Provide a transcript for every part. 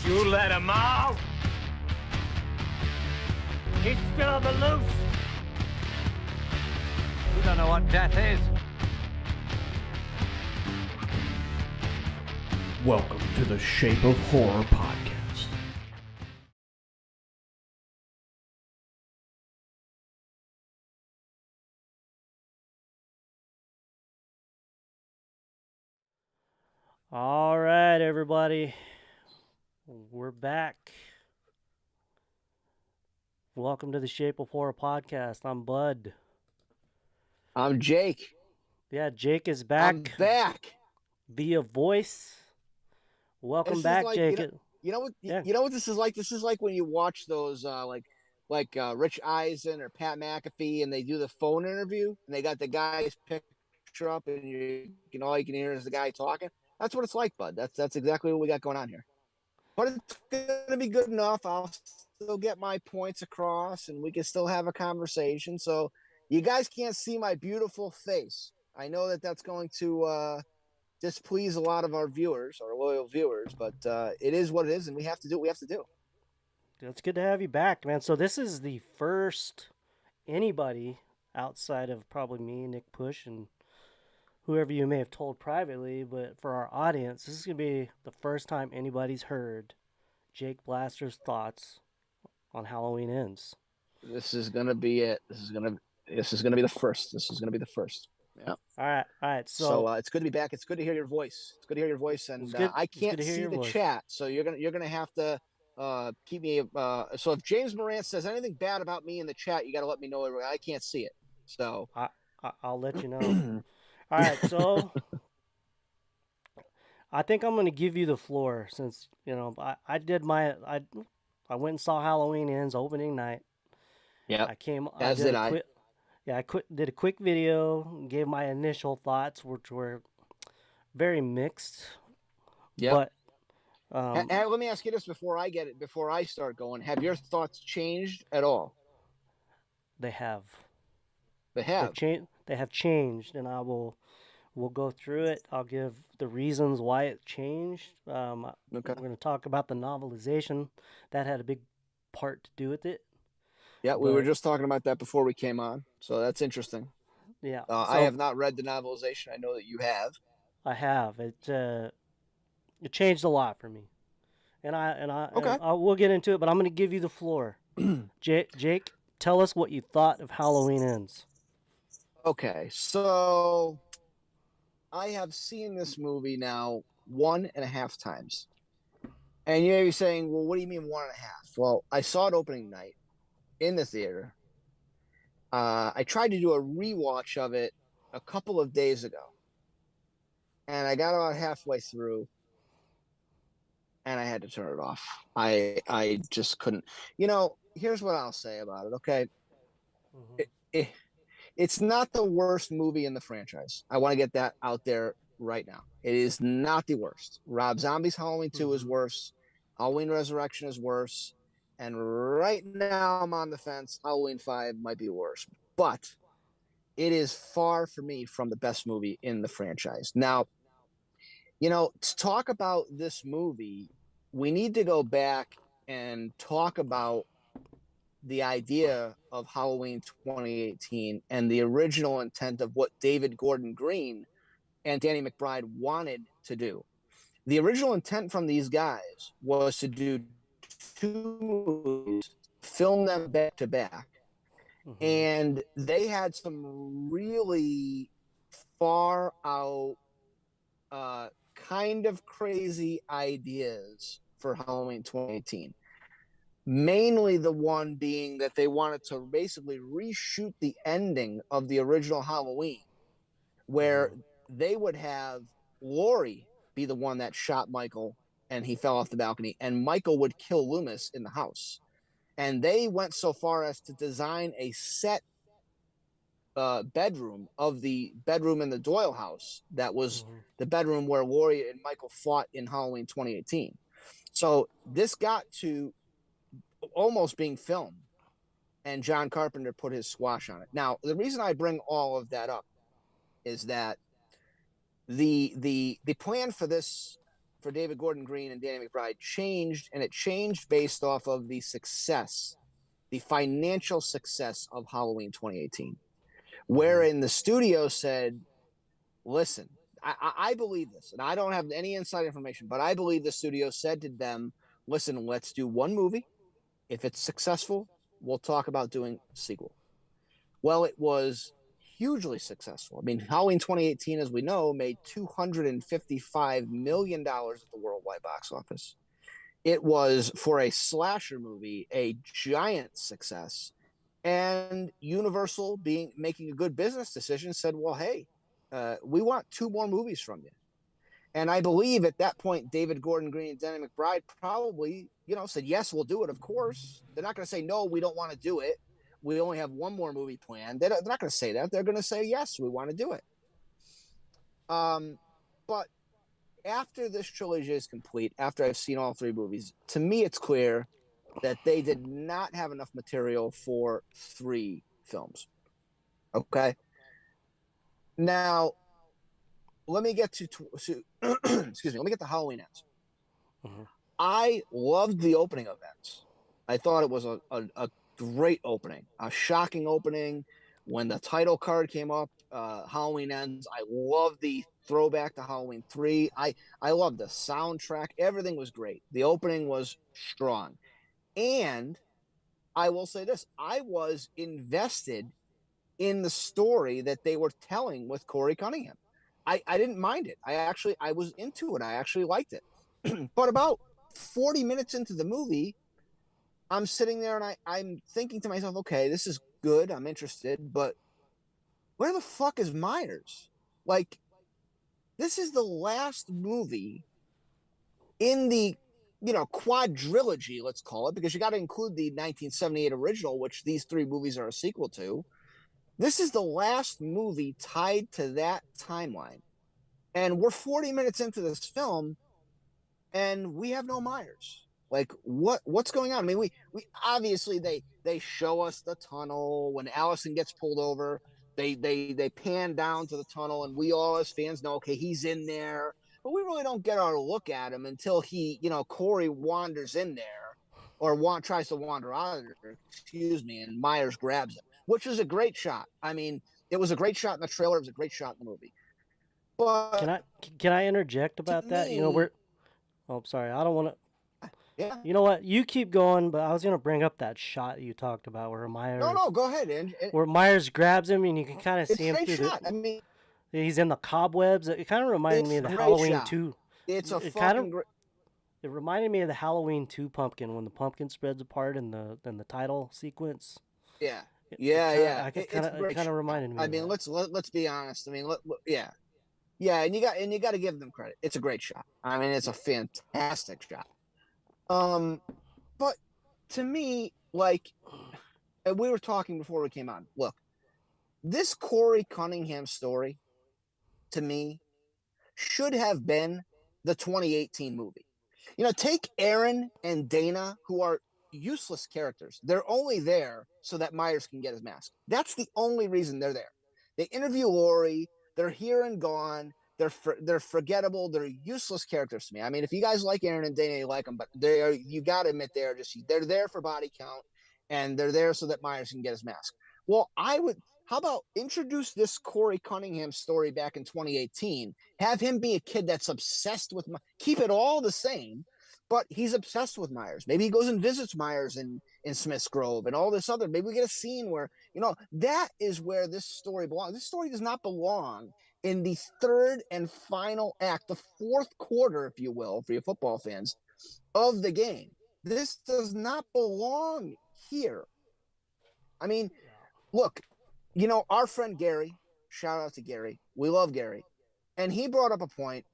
You let him out! He's still on the loose! You don't know what death is. Welcome to the Shape of Horror podcast. All right, everybody. We're back. Welcome to the Shape of Horror podcast. I'm Bud. I'm Jake. Yeah, Jake is back. I'm back. Via voice. Welcome This back, is like, Jake. You know what? Yeah. You know what this is like? This is like when you watch those Rich Eisen or Pat McAfee, and they do the phone interview, and they got the guy's picture up, and all you can hear is the guy talking. That's what it's like, Bud. That's exactly what we got going on here. But it's gonna be good enough. I'll still get my points across, and we can still have a conversation. So you guys can't see my beautiful face. I know that that's going to displease a lot of our viewers, our loyal viewers, but it is what it is, and we have to do what we have to do. It's good to have you back, man. So this is the first anybody outside of probably me, Nick Push, and whoever you may have told privately, but for our audience, this is going to be the first time anybody's heard Jake Blaster's thoughts on Halloween Ends. This is gonna be it. This is gonna be the first. This is gonna be the first. Yeah. All right. So it's good to be back. It's good to hear your voice. It's good to hear your voice, and I can't see the chat, so you're gonna have to keep me. So if James Morant says anything bad about me in the chat, you got to let me know. I can't see it, so I'll let you know. All right, so I think I'm gonna give you the floor since I did I went and saw Halloween Ends opening night. Yeah, I did a quick video, gave my initial thoughts, which were very mixed. Yeah. But let me ask you this before I start going. Have your thoughts changed at all? they have. They have. They have changed, and we'll go through it. I'll give the reasons why it changed. Okay. We're going to talk about the novelization. That had a big part to do with it. Yeah, we were just talking about that before we came on, so that's interesting. Yeah. I have not read the novelization. I know that you have. I have. It changed a lot for me, and we'll get into it. But I'm going to give you the floor. Jake, tell us what you thought of Halloween Ends. Okay, so I have seen this movie now 1.5 times. And you may be saying, well, what do you mean 1.5? Well, I saw it opening night in the theater. I tried to do a rewatch of it a couple of days ago. And I got about halfway through, and I had to turn it off. I just couldn't. Here's what I'll say about it, okay? Mm-hmm. It's not the worst movie in the franchise. I want to get that out there right now. It is not the worst. Rob Zombie's Halloween 2 is worse. Halloween Resurrection is worse. And right now I'm on the fence. Halloween 5 might be worse. But it is far for me from the best movie in the franchise. Now, to talk about this movie, we need to go back and talk about the idea of Halloween 2018 and the original intent of what David Gordon Green and Danny McBride wanted to do. The original intent from these guys was to do 2 movies, film them back to back, and they had some really far out, kind of crazy ideas for Halloween 2018. Mainly the one being that they wanted to basically reshoot the ending of the original Halloween, where they would have Laurie be the one that shot Michael and he fell off the balcony, and Michael would kill Loomis in the house. And they went so far as to design a set bedroom of the bedroom in the Doyle house that was the bedroom where Laurie and Michael fought in Halloween 2018. So this got to almost being filmed, and John Carpenter put his squash on it. Now, the reason I bring all of that up is that the plan for this for David Gordon Green and Danny McBride changed, and it changed based off of the success, the financial success of Halloween 2018, wherein the studio said, listen, I believe this, and I don't have any inside information, but I believe the studio said to them, listen, let's do one movie. If it's successful, we'll talk about doing a sequel. Well, it was hugely successful. I mean, Halloween 2018, as we know, made $255 million at the worldwide box office. It was, for a slasher movie, a giant success. And Universal, making a good business decision, said, well, hey, we want 2 more movies from you. And I believe at that point, David Gordon Green and Danny McBride probably, said, yes, we'll do it, of course. They're not going to say, no, we don't want to do it. We only have 1 more movie planned. They're not going to say that. They're going to say, yes, we want to do it. But after this trilogy is complete, after I've seen all 3 movies, to me, it's clear that they did not have enough material for 3 films. Okay. Now, let me get to excuse me. Let me get to Halloween Ends. Mm-hmm. I loved the opening events. I thought it was a great opening, a shocking opening. When the title card came up, Halloween Ends. I love the throwback to Halloween 3. I love the soundtrack. Everything was great. The opening was strong. And I will say this, I was invested in the story that they were telling with Corey Cunningham. I didn't mind it. I was into it. I actually liked it. But about 40 minutes into the movie, I'm sitting there and I'm thinking to myself, okay, this is good. I'm interested, but where the fuck is Myers? Like, this is the last movie in the, quadrilogy, let's call it, because you got to include the 1978 original, which these 3 movies are a sequel to. This is the last movie tied to that timeline. And we're 40 minutes into this film and we have no Myers. Like, what's going on? I mean, we obviously they show us the tunnel when Allison gets pulled over. They pan down to the tunnel, and we all as fans know, okay, he's in there, but we really don't get our look at him until Corey wanders in there, or tries to wander out of there, excuse me, and Myers grabs him, which is a great shot. I mean, it was a great shot in the trailer. It was a great shot in the movie. But Can I interject about that? me, Oh, sorry. I don't want to. yeah. You know what? You keep going, but I was gonna bring up that shot you talked about No, go ahead, and where Myers grabs him and you can kind of it's see a him great through shot. I mean, he's in the cobwebs. It kind of reminded me it's of a the great Halloween shot. 2. It's a It fucking great. It reminded me of the Halloween 2 pumpkin when the pumpkin spreads apart in the title sequence. Yeah, It, yeah, yeah. it It's a kind great of shot. reminded me I of mean, that. let's be honest. I mean, yeah, yeah, and you got to give them credit. It's a great shot. I mean, it's a fantastic shot. But to me, like, and we were talking before we came on. Look, this Corey Cunningham story, to me, should have been the 2018 movie. Take Aaron and Dana, who are useless characters. They're only there so that Myers can get his mask. That's the only reason they're there. They interview Lori. They're here and gone. They're forgettable. They're useless characters to me. I mean, if you guys like Aaron and Dana, you like them, but you got to admit they're there for body count, and they're there so that Myers can get his mask. Well, how about introduce this Corey Cunningham story back in 2018? Have him be a kid that's obsessed with keep it all the same, but he's obsessed with Myers. Maybe he goes and visits Myers in Smith's Grove and all this other. Maybe we get a scene where, that is where this story belongs. This story does not belong in the 3rd and final act, the 4th quarter, if you will, for your football fans, of the game. This does not belong here. I mean, look, our friend Gary, shout out to Gary. We love Gary. And he brought up a point,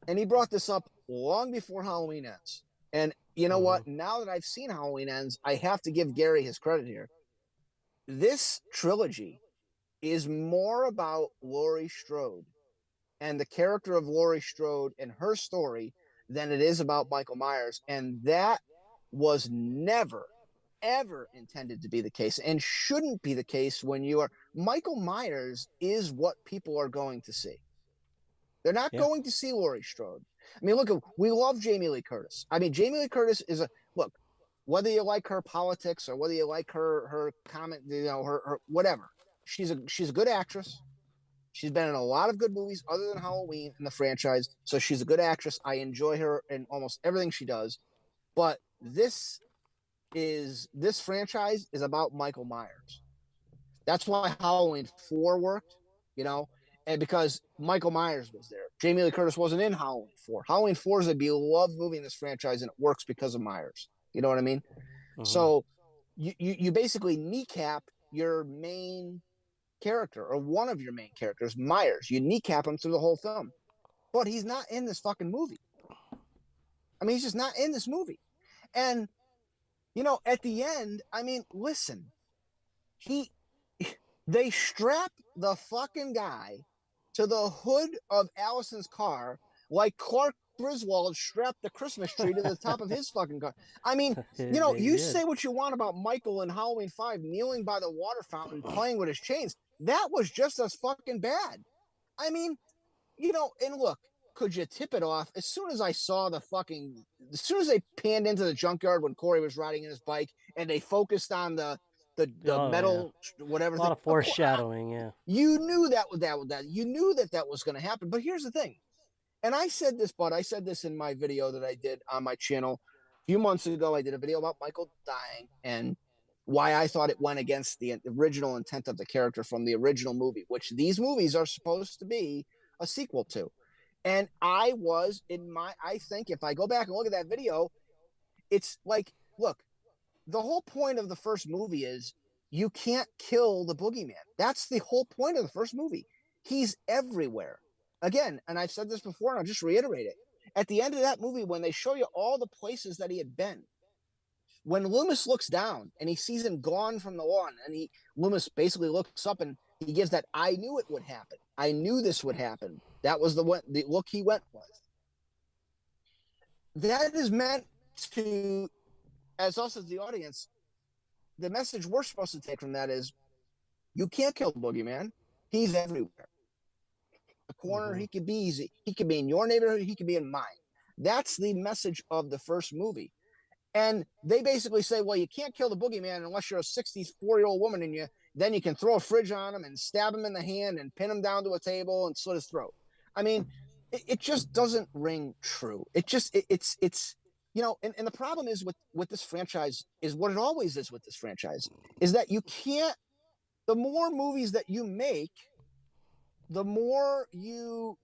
and he brought this up long before Halloween Ends. And you know what? Now that I've seen Halloween Ends, I have to give Gary his credit here. This trilogy is more about Laurie Strode and the character of Laurie Strode and her story than it is about Michael Myers. And that was never, ever intended to be the case, and shouldn't be the case when you are. Michael Myers is what people are going to see. They're not Yeah. going to see Laurie Strode. I mean, look, we love Jamie Lee Curtis. I mean, Jamie Lee Curtis is a look. Whether you like her politics or whether you like her comment, her whatever, she's a good actress. She's been in a lot of good movies other than Halloween in the franchise, so she's a good actress. I enjoy her in almost everything she does. But this franchise is about Michael Myers. That's why Halloween 4 worked, you know, and because Michael Myers was there. Jamie Lee Curtis wasn't in Halloween 4. Halloween 4 is a beloved movie in this franchise, and it works because of Myers. You know what I mean? So you basically kneecap your main character or one of your main characters, Myers. You kneecap him through the whole film. But he's not in this fucking movie. I mean, he's just not in this movie. And, at the end, I mean, listen, he they strap the fucking guy to the hood of Allison's car like Clark Griswold strapped the Christmas tree to the top of his fucking car. I mean, you say what you want about Michael in Halloween 5 kneeling by the water fountain playing with his chains. That was just as fucking bad. I mean, and look, could you tip it off? As soon as they panned into the junkyard when Corey was riding in his bike and they focused on the metal, whatever. A lot of foreshadowing, yeah. You knew that you knew that was going to happen. But here's the thing, and I said this in my video that I did on my channel a few months ago. I did a video about Michael dying and why I thought it went against the original intent of the character from the original movie, which these movies are supposed to be a sequel to. And I think if I go back and look at that video, it's like, look, the whole point of the first movie is you can't kill the boogeyman. That's the whole point of the first movie. He's everywhere. Again, and I've said this before, and I'll just reiterate it. At the end of that movie, when they show you all the places that he had been, when Loomis looks down and he sees him gone from the lawn, and Loomis basically looks up and he gives that "I knew it would happen. I knew this would happen." That was the look he went with. That is meant to, as us as the audience, the message we're supposed to take from that is, you can't kill the boogeyman. He's everywhere. A corner, he could be easy. He could be in your neighborhood. He could be in mine. That's the message of the first movie. And they basically say, well, you can't kill the boogeyman unless you're a 64-year-old woman and then you can throw a fridge on him and stab him in the hand and pin him down to a table and slit his throat. I mean, it just doesn't ring true. It just, it's and the problem is with this franchise is what it always is with this franchise is that you can't, the more movies that you make, the more you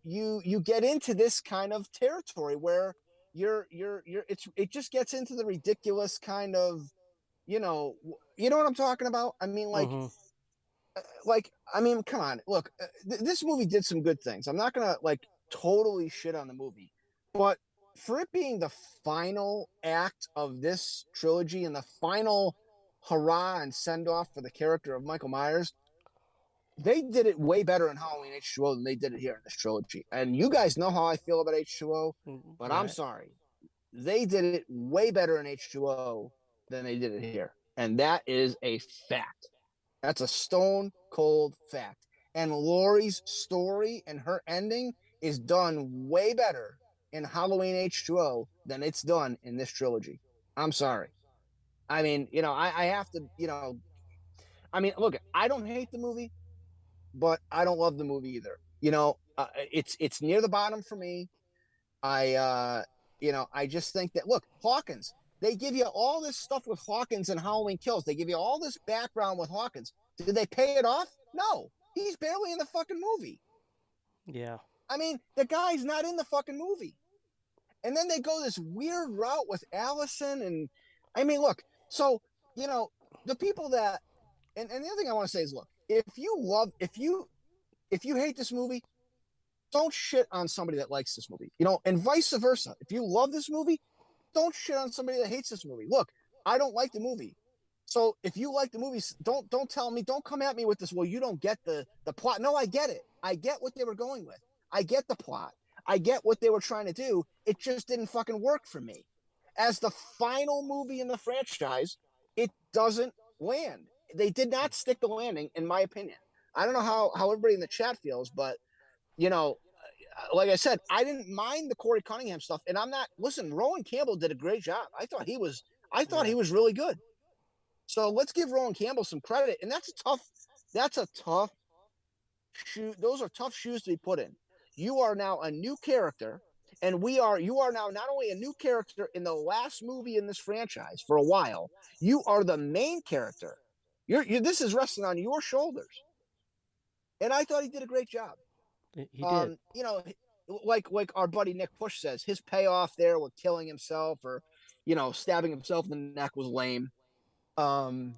get into this kind of territory where it just gets into the ridiculous kind of, you know what I'm talking about? I mean, I mean, come on, look, this movie did some good things. I'm not gonna totally shit on the movie, but for it being the final act of this trilogy and the final hurrah and send off for the character of Michael Myers, they did it way better in Halloween H2O than they did it here in this trilogy. And you guys know how I feel about H2O, but I'm sorry. They did it way better in H2O than they did it here. And that is a fact. That's a stone cold fact. And Laurie's story and her ending is done way better in Halloween H2O than it's done in this trilogy. I'm sorry. I mean, I have to, I mean, look, I don't hate the movie, but I don't love the movie either. It's near the bottom for me. I just think that, look, Hawkins, they give you all this stuff with Hawkins and Halloween Kills. They give you all this background with Hawkins. Did they pay it off? No. He's barely in the fucking movie. Yeah. I mean, the guy's not in the fucking movie. And then they go this weird route with Allison. And I mean, look, so, the people that, and the other thing I want to say is, look, if you hate this movie, don't shit on somebody that likes this movie, and vice versa. If you love this movie, don't shit on somebody that hates this movie. Look, I don't like the movie. So if you like the movie, don't tell me, don't come at me with this, well, you don't get the plot. No, I get it. I get what they were going with. I get the plot. I get what they were trying to do. It just didn't fucking work for me. As the final movie in the franchise, it doesn't land. They did not stick the landing, in my opinion. I don't know how everybody in the chat feels, but like I said, I didn't mind the Corey Cunningham stuff, and I'm not. Listen, Rowan Campbell did a great job. I thought he was really good. So let's give Rowan Campbell some credit, and that's a tough shoe. Those are tough shoes to be put in. You are now a new character, and you are now not only a new character in the last movie in this franchise for a while. You are the main character. This is resting on your shoulders, and I thought he did a great job. He did. You know, like our buddy Nick Push says, his payoff there with killing himself or, stabbing himself in the neck was lame. Um,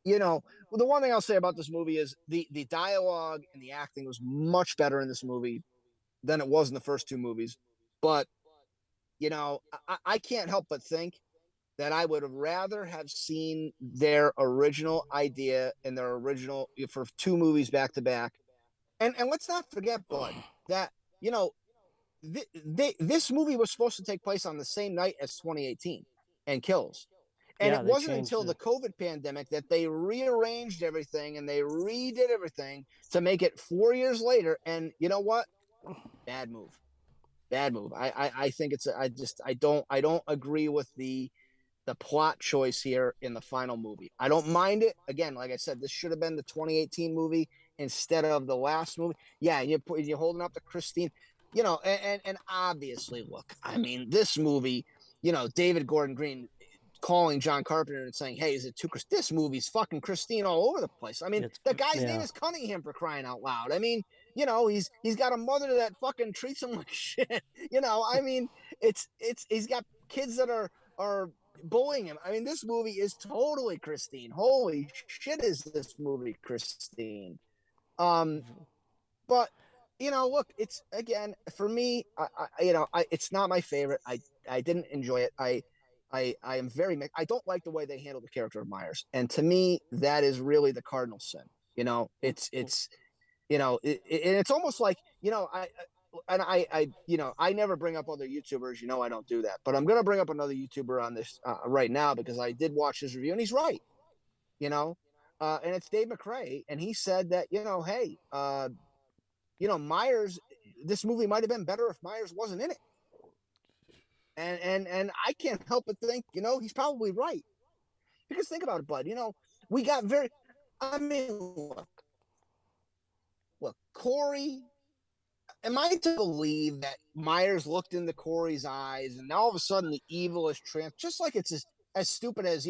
the one thing I'll say about this movie is the dialogue and the acting was much better in this movie than it was in the first two movies. But, I can't help but think that I would have rather have seen their original idea and their original for two movies back to back. And let's not forget, Bud, that, you know, this movie was supposed to take place on the same night as 2018 and Kills. And Yeah, it they wasn't changed until the it. COVID pandemic that they rearranged everything and they redid everything to make it 4 years later. And you know what? Bad move. Bad move. I think I don't agree with the plot choice here in the final movie. I don't mind it. Again, like I said, this should have been the 2018 movie instead of the last movie. Yeah, you're holding up to Christine, and obviously, look, I mean, this movie, David Gordon Green calling John Carpenter and saying, "Hey, is it too?" This movie's fucking Christine all over the place. I mean, It's the guy's name yeah. is Cunningham, for crying out loud. I mean, he's got a mother that fucking treats him like shit. I mean, it's he's got kids that are bullying him. I mean, this movie is totally Christine. Holy shit, is this movie Christine? Um, but look, it's again for me. It's not my favorite. I didn't enjoy it. I am very. I don't like the way they handle the character of Myers, and to me, that is really the cardinal sin. It's and it's almost like I never bring up other YouTubers. I don't do that, but I'm gonna bring up another YouTuber on this right now because I did watch his review and he's right. You know, and it's Dave McRae, and he said that hey, Myers, this movie might have been better if Myers wasn't in it, and I can't help but think he's probably right because think about it, Bud. We got very. I mean, look, Corey, am I to believe that Myers looked into Corey's eyes and all of a sudden the evil is just like it's as stupid as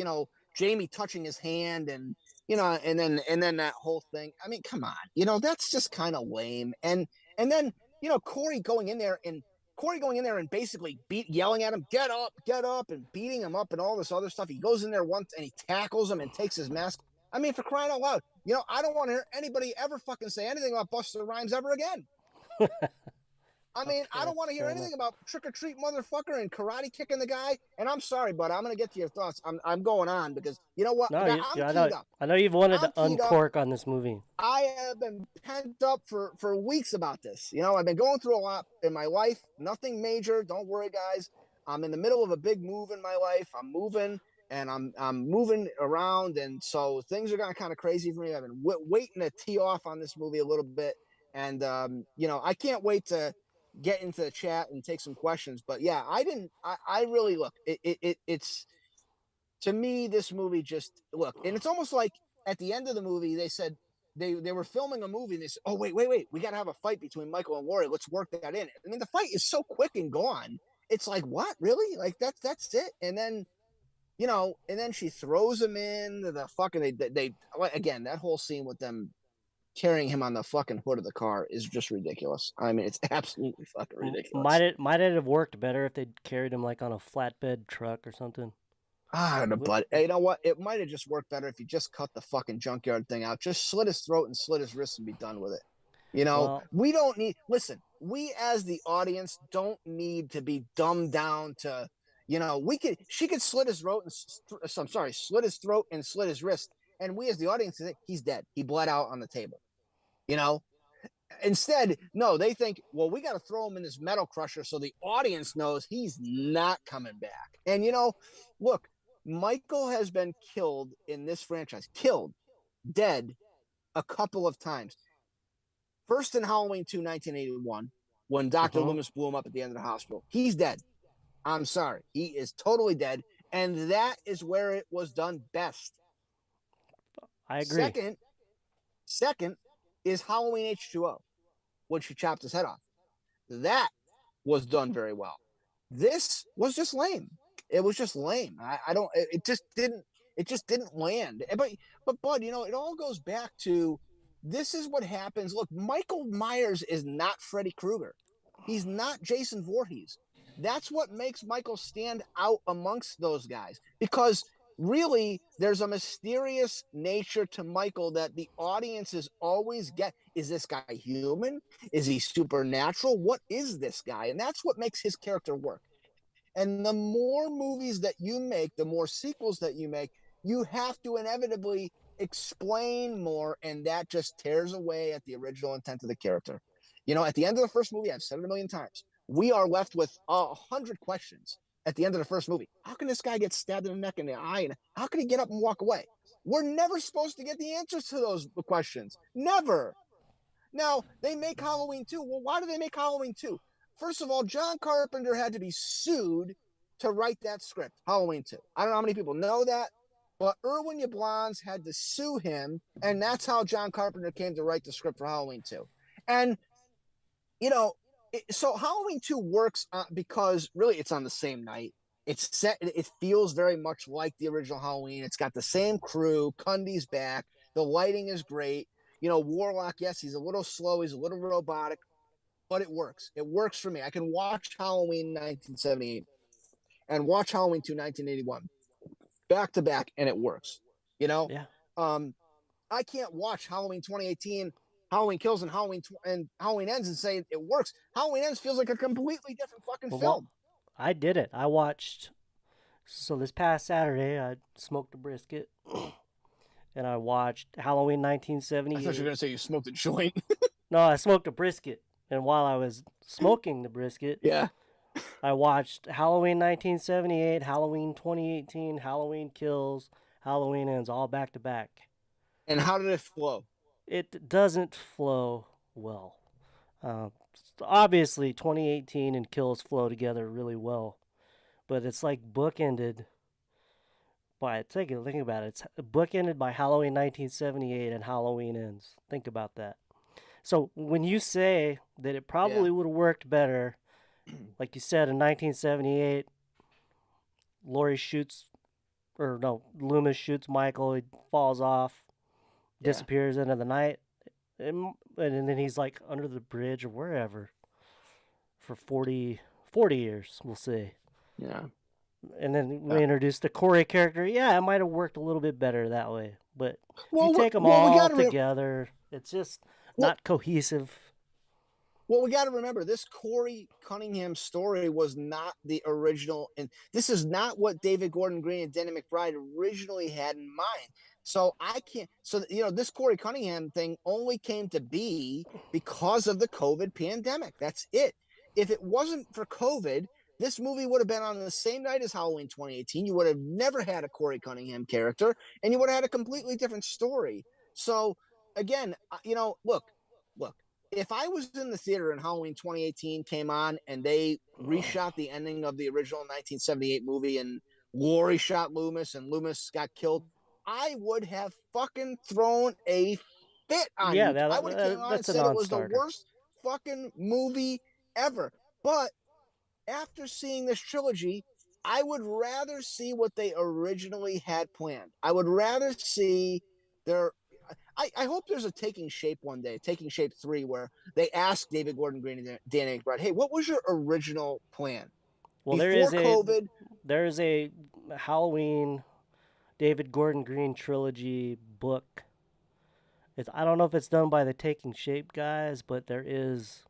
Jamie touching his hand and and then that whole thing. I mean, come on, that's just kind of lame. And then Corey going in there and basically yelling at him, get up, and beating him up and all this other stuff. He goes in there once and he tackles him and takes his mask. I mean, for crying out loud, I don't want to hear anybody ever fucking say anything about Buster Rhymes ever again. I mean, I don't want to hear anything about trick or treat motherfucker and karate kicking the guy. And I'm sorry, but I'm gonna get to your thoughts. I'm going on because you know what? No, I'm I keyed know. up. I know you've wanted I'm to keyed up. uncork on this movie. I have been pent up for weeks about this. I've been going through a lot in my life. Nothing major. Don't worry, guys. I'm in the middle of a big move in my life. I'm moving and I'm moving around, and so things are kind of crazy for me. I've been waiting to tee off on this movie a little bit, and I can't wait to get into the chat and take some questions. But yeah, I really look. It's to me, this movie just look, and it's almost like at the end of the movie, they said they were filming a movie and they said, "Oh wait, we got to have a fight between Michael and Laurie. Let's work that in." I mean, the fight is so quick and gone. It's like, what, really? Like that's it. And then and then she throws him in the fucking they again, that whole scene with them carrying him on the fucking hood of the car is just ridiculous. I mean, it's absolutely fucking ridiculous. Might it have worked better if they carried him like on a flatbed truck or something? I don't know, but you know what? It might have just worked better if you just cut the fucking junkyard thing out. Just slit his throat and slit his wrist and be done with it. Well, We don't need, listen, we as the audience don't need to be dumbed down to, she could slit his throat I'm sorry, slit his throat and slit his wrist. And we as the audience say, he's dead. He bled out on the table. You know, Instead, no, they think, well, we got to throw him in this metal crusher so the audience knows he's not coming back. And, look, Michael has been killed in this franchise, dead a couple of times. First in Halloween 2, 1981, when Dr. Uh-huh. Loomis blew him up at the end of the hospital. He's dead. I'm sorry. He is totally dead. And that is where it was done best. I agree. Second is Halloween H2O, when she chopped his head off. That was done very well. This was just lame. It was just lame. I don't. It just didn't. It just didn't land. But Bud, it all goes back to this is what happens. Look, Michael Myers is not Freddy Krueger. He's not Jason Voorhees. That's what makes Michael stand out amongst those guys because really there's a mysterious nature to Michael that the audiences always get. Is this guy human? Is he supernatural? What is this guy? And that's what makes his character work. And the more movies that you make, the more sequels that you make, you have to inevitably explain more, and that just tears away at the original intent of the character. At the end of the first movie, I've said it a million times, we are left with 100 questions at the end of the first movie. How can this guy get stabbed in the neck and the eye? And how can he get up and walk away? We're never supposed to get the answers to those questions. Never. Now, they make Halloween 2. Well, why do they make Halloween 2? First of all, John Carpenter had to be sued to write that script, Halloween 2. I don't know how many people know that, but Irwin Yablans had to sue him, and that's how John Carpenter came to write the script for Halloween 2. And, so Halloween 2 works because really it's on the same night. It's set, it feels very much like the original Halloween. It's got the same crew. Cundy's back. The lighting is great. Warlock, yes, he's a little slow, he's a little robotic, but it works. It works for me. I can watch Halloween 1978 and watch Halloween 2, 1981 back to back, and it works. Yeah. I can't watch Halloween 2018, Halloween Kills, and Halloween Ends and say it works. Halloween Ends feels like a completely different fucking film. I did it. I watched. So this past Saturday, I smoked a brisket, and I watched Halloween I thought you 1978. were going to say you smoked a joint. No, I smoked a brisket, and while I was smoking the brisket, Yeah. I watched Halloween 1978, Halloween 2018, Halloween Kills, Halloween Ends, all back to back. And how did it flow? It doesn't flow well. Uh, Obviously, 2018 and Kills flow together really well, but it's like bookended by think about it. It's bookended by Halloween 1978 and Halloween Ends. Think about that. So when you say that it probably would have worked better, like you said in 1978, Laurie shoots, or no, Loomis shoots Michael. He falls off, disappears into the night, and then he's like under the bridge or wherever for 40 years, we'll say. Yeah. And then we introduced the Corey character. Yeah, it might have worked a little bit better that way. But you take them all together, it's just not cohesive. Well, we got to remember this Corey Cunningham story was not the original, and this is not what David Gordon Green and Danny McBride originally had in mind. So I can't. So this Corey Cunningham thing only came to be because of the COVID pandemic. That's it. If it wasn't for COVID, this movie would have been on the same night as Halloween 2018. You would have never had a Corey Cunningham character, and you would have had a completely different story. So again, look, if I was in the theater and Halloween 2018 came on and they reshot the ending of the original 1978 movie and Laurie shot Loomis and Loomis got killed, I would have fucking thrown a fit on you. I would have came on and said it was the worst fucking movie ever. But after seeing this trilogy, I would rather see what they originally had planned. I would rather see their I hope there's a Taking Shape one day, Taking Shape 3, where they ask David Gordon Green and Danny McBride, hey, what was your original plan? Well, there is a Halloween David Gordon Green trilogy book. I don't know if it's done by the Taking Shape guys, but there is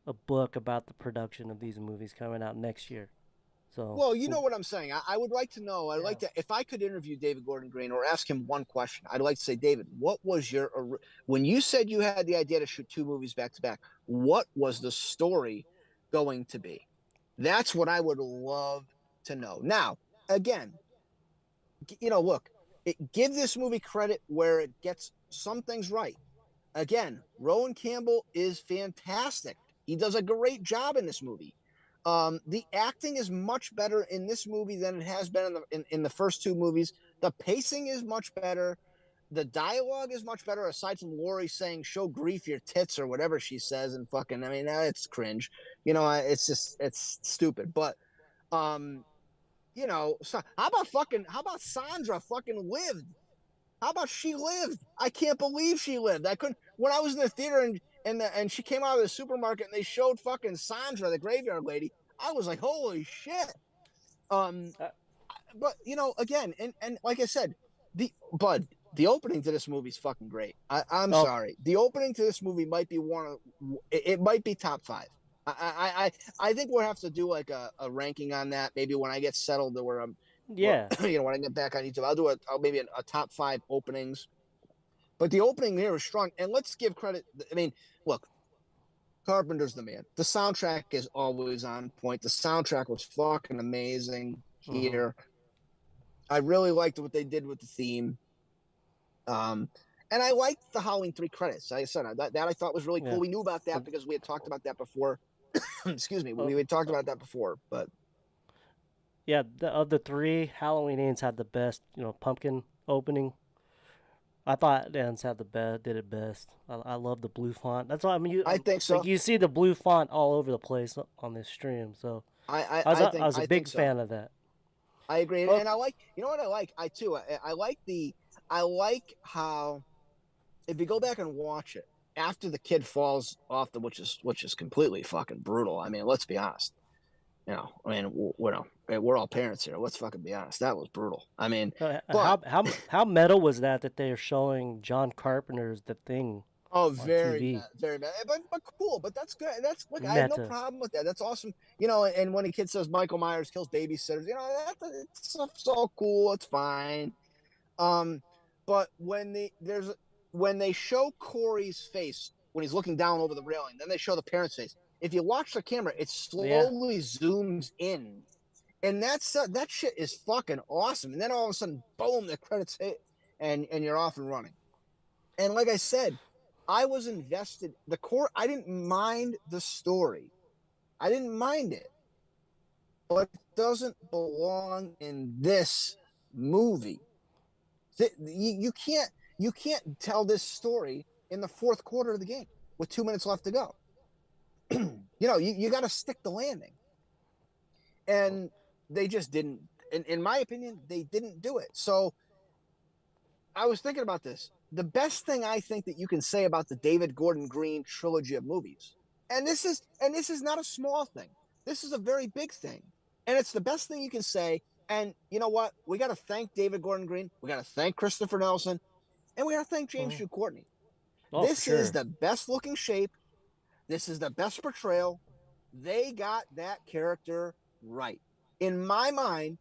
a book about the production of these movies coming out next year. So, well, you know what I'm saying. I would like to know. I'd like to, if I could interview David Gordon Green or ask him one question, I'd like to say, David, what was when you said you had the idea to shoot two movies back to back, what was the story going to be? That's what I would love to know. Now, again, look, give this movie credit where it gets some things right. again, Rowan Campbell is fantastic. He does a great job in this movie. The acting is much better in this movie than it has been in the first two movies. The pacing is much better. The dialogue is much better, aside from Lori saying "show grief your tits" or whatever she says, and fucking. I mean, it's cringe. It's stupid. But um, so how about Sandra fucking lived? How about she lived? I can't believe she lived. I couldn't when I was in the theater and she came out of the supermarket and they showed fucking Sandra, the graveyard lady. I was like, holy shit. Um, Uh, but again, and like I said, the opening to this movie is fucking great. I'm oh, sorry. The opening to this movie might be it might be top five. I think we'll have to do like a ranking on that maybe when I get settled to where I'm yeah. when I get back on YouTube. I'll do maybe a top five openings. But the opening here is strong. And let's give credit. I mean, look, Carpenter's the man. The soundtrack is always on point. The soundtrack was fucking amazing Mm-hmm. here. I really liked what they did with the theme. Um, and I liked the Halloween 3 credits. I said that I thought was really Yeah. cool. We knew about that But, because we had talked about that before. Excuse me. We oh, had talked about that before. But yeah. Of the three, Halloween Ends had the best. Pumpkin opening. I thought Ends had the best. Did it best. I love the blue font. That's why I mean, I think like so. you see the blue font all over the place on this stream. So I was a I big think so. fan of that. I agree, Oh, and I like. You know what I like? I like how if you go back and watch it after the kid falls off which is completely fucking brutal. I mean, let's be honest. I mean, we're all parents here. Let's fucking be honest. That was brutal. I mean, but how metal was that they're showing John Carpenter's The Thing oh, on very TV? bad, very bad. But cool. But that's good. That's look. I have no Meta. problem with that. That's awesome. And when a kid says Michael Myers kills babysitters, it's all cool. It's fine. Um, but when they show Corey's face when he's looking down over the railing, then they show the parents' face. If you watch the camera, it Yeah. slowly zooms in, and that shit is fucking awesome. And then all of a sudden, boom, the credits hit, and you're off and running. And like I said, I was invested. The core, I didn't mind the story. I didn't mind it, but it doesn't belong in this movie. You can't tell this story in the fourth quarter of the game with 2 minutes left to go. You got to stick the landing, and they just didn't. In my opinion, they didn't do it. So I was thinking about this. The best thing I think that you can say about the David Gordon Green trilogy of movies, and this is not a small thing. This is a very big thing, and it's the best thing you can say. And you know what? We got to thank David Gordon Green. We got to thank Christopher Nelson. And we got to thank James Mhm. Hugh Courtney. Oh, for This is sure. the best looking shape. This is the best portrayal. They got that character right. In my mind,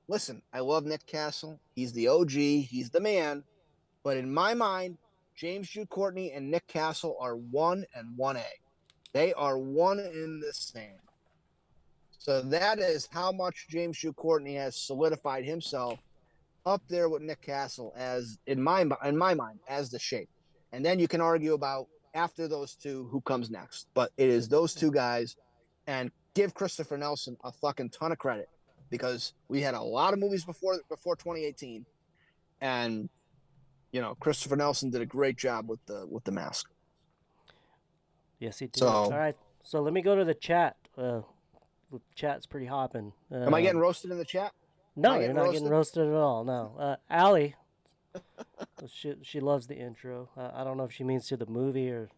listen, I love Nick Castle. He's the OG, he's the man. But in my mind, James Hugh Courtney and Nick Castle are 1 and 1A. They are one in the same. So that is how much James Hugh Courtney has solidified himself up there with Nick Castle as in my mind as the shape. And then you can argue about after those two who comes next. But it is those two guys, and give Christopher Nelson a fucking ton of credit because we had a lot of movies before 2018, and Christopher Nelson did a great job with the mask. Yes, he did. All So right. So let me go to the chat. The chat's pretty hopping. am I getting roasted in the chat? Am No, I you're getting not getting roasted? roasted at all. No. Allie, she loves the intro. I don't know if she means to the movie or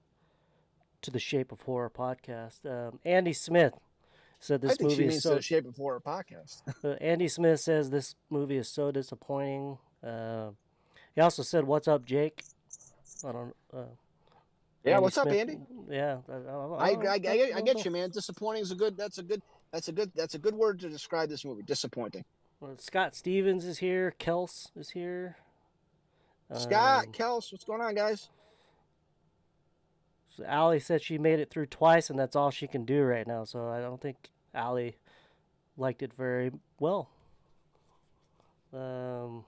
to the Shape of Horror podcast. Andy Smith said I this think she movie is means to so. the Shape of Horror podcast. Andy Smith says this movie is so disappointing. He also said, "What's up, Jake?" I don't. Yeah, Andy what's up, Smith. Andy? Yeah. I get you, man. Disappointing is a good. That's a good word to describe this movie. Disappointing. Scott Stevens is here. Kels is here. Scott, Um, Kels, what's going on, guys? so Allie said she made it through twice, and that's all she can do right now. So I don't think Allie liked it very well. Um,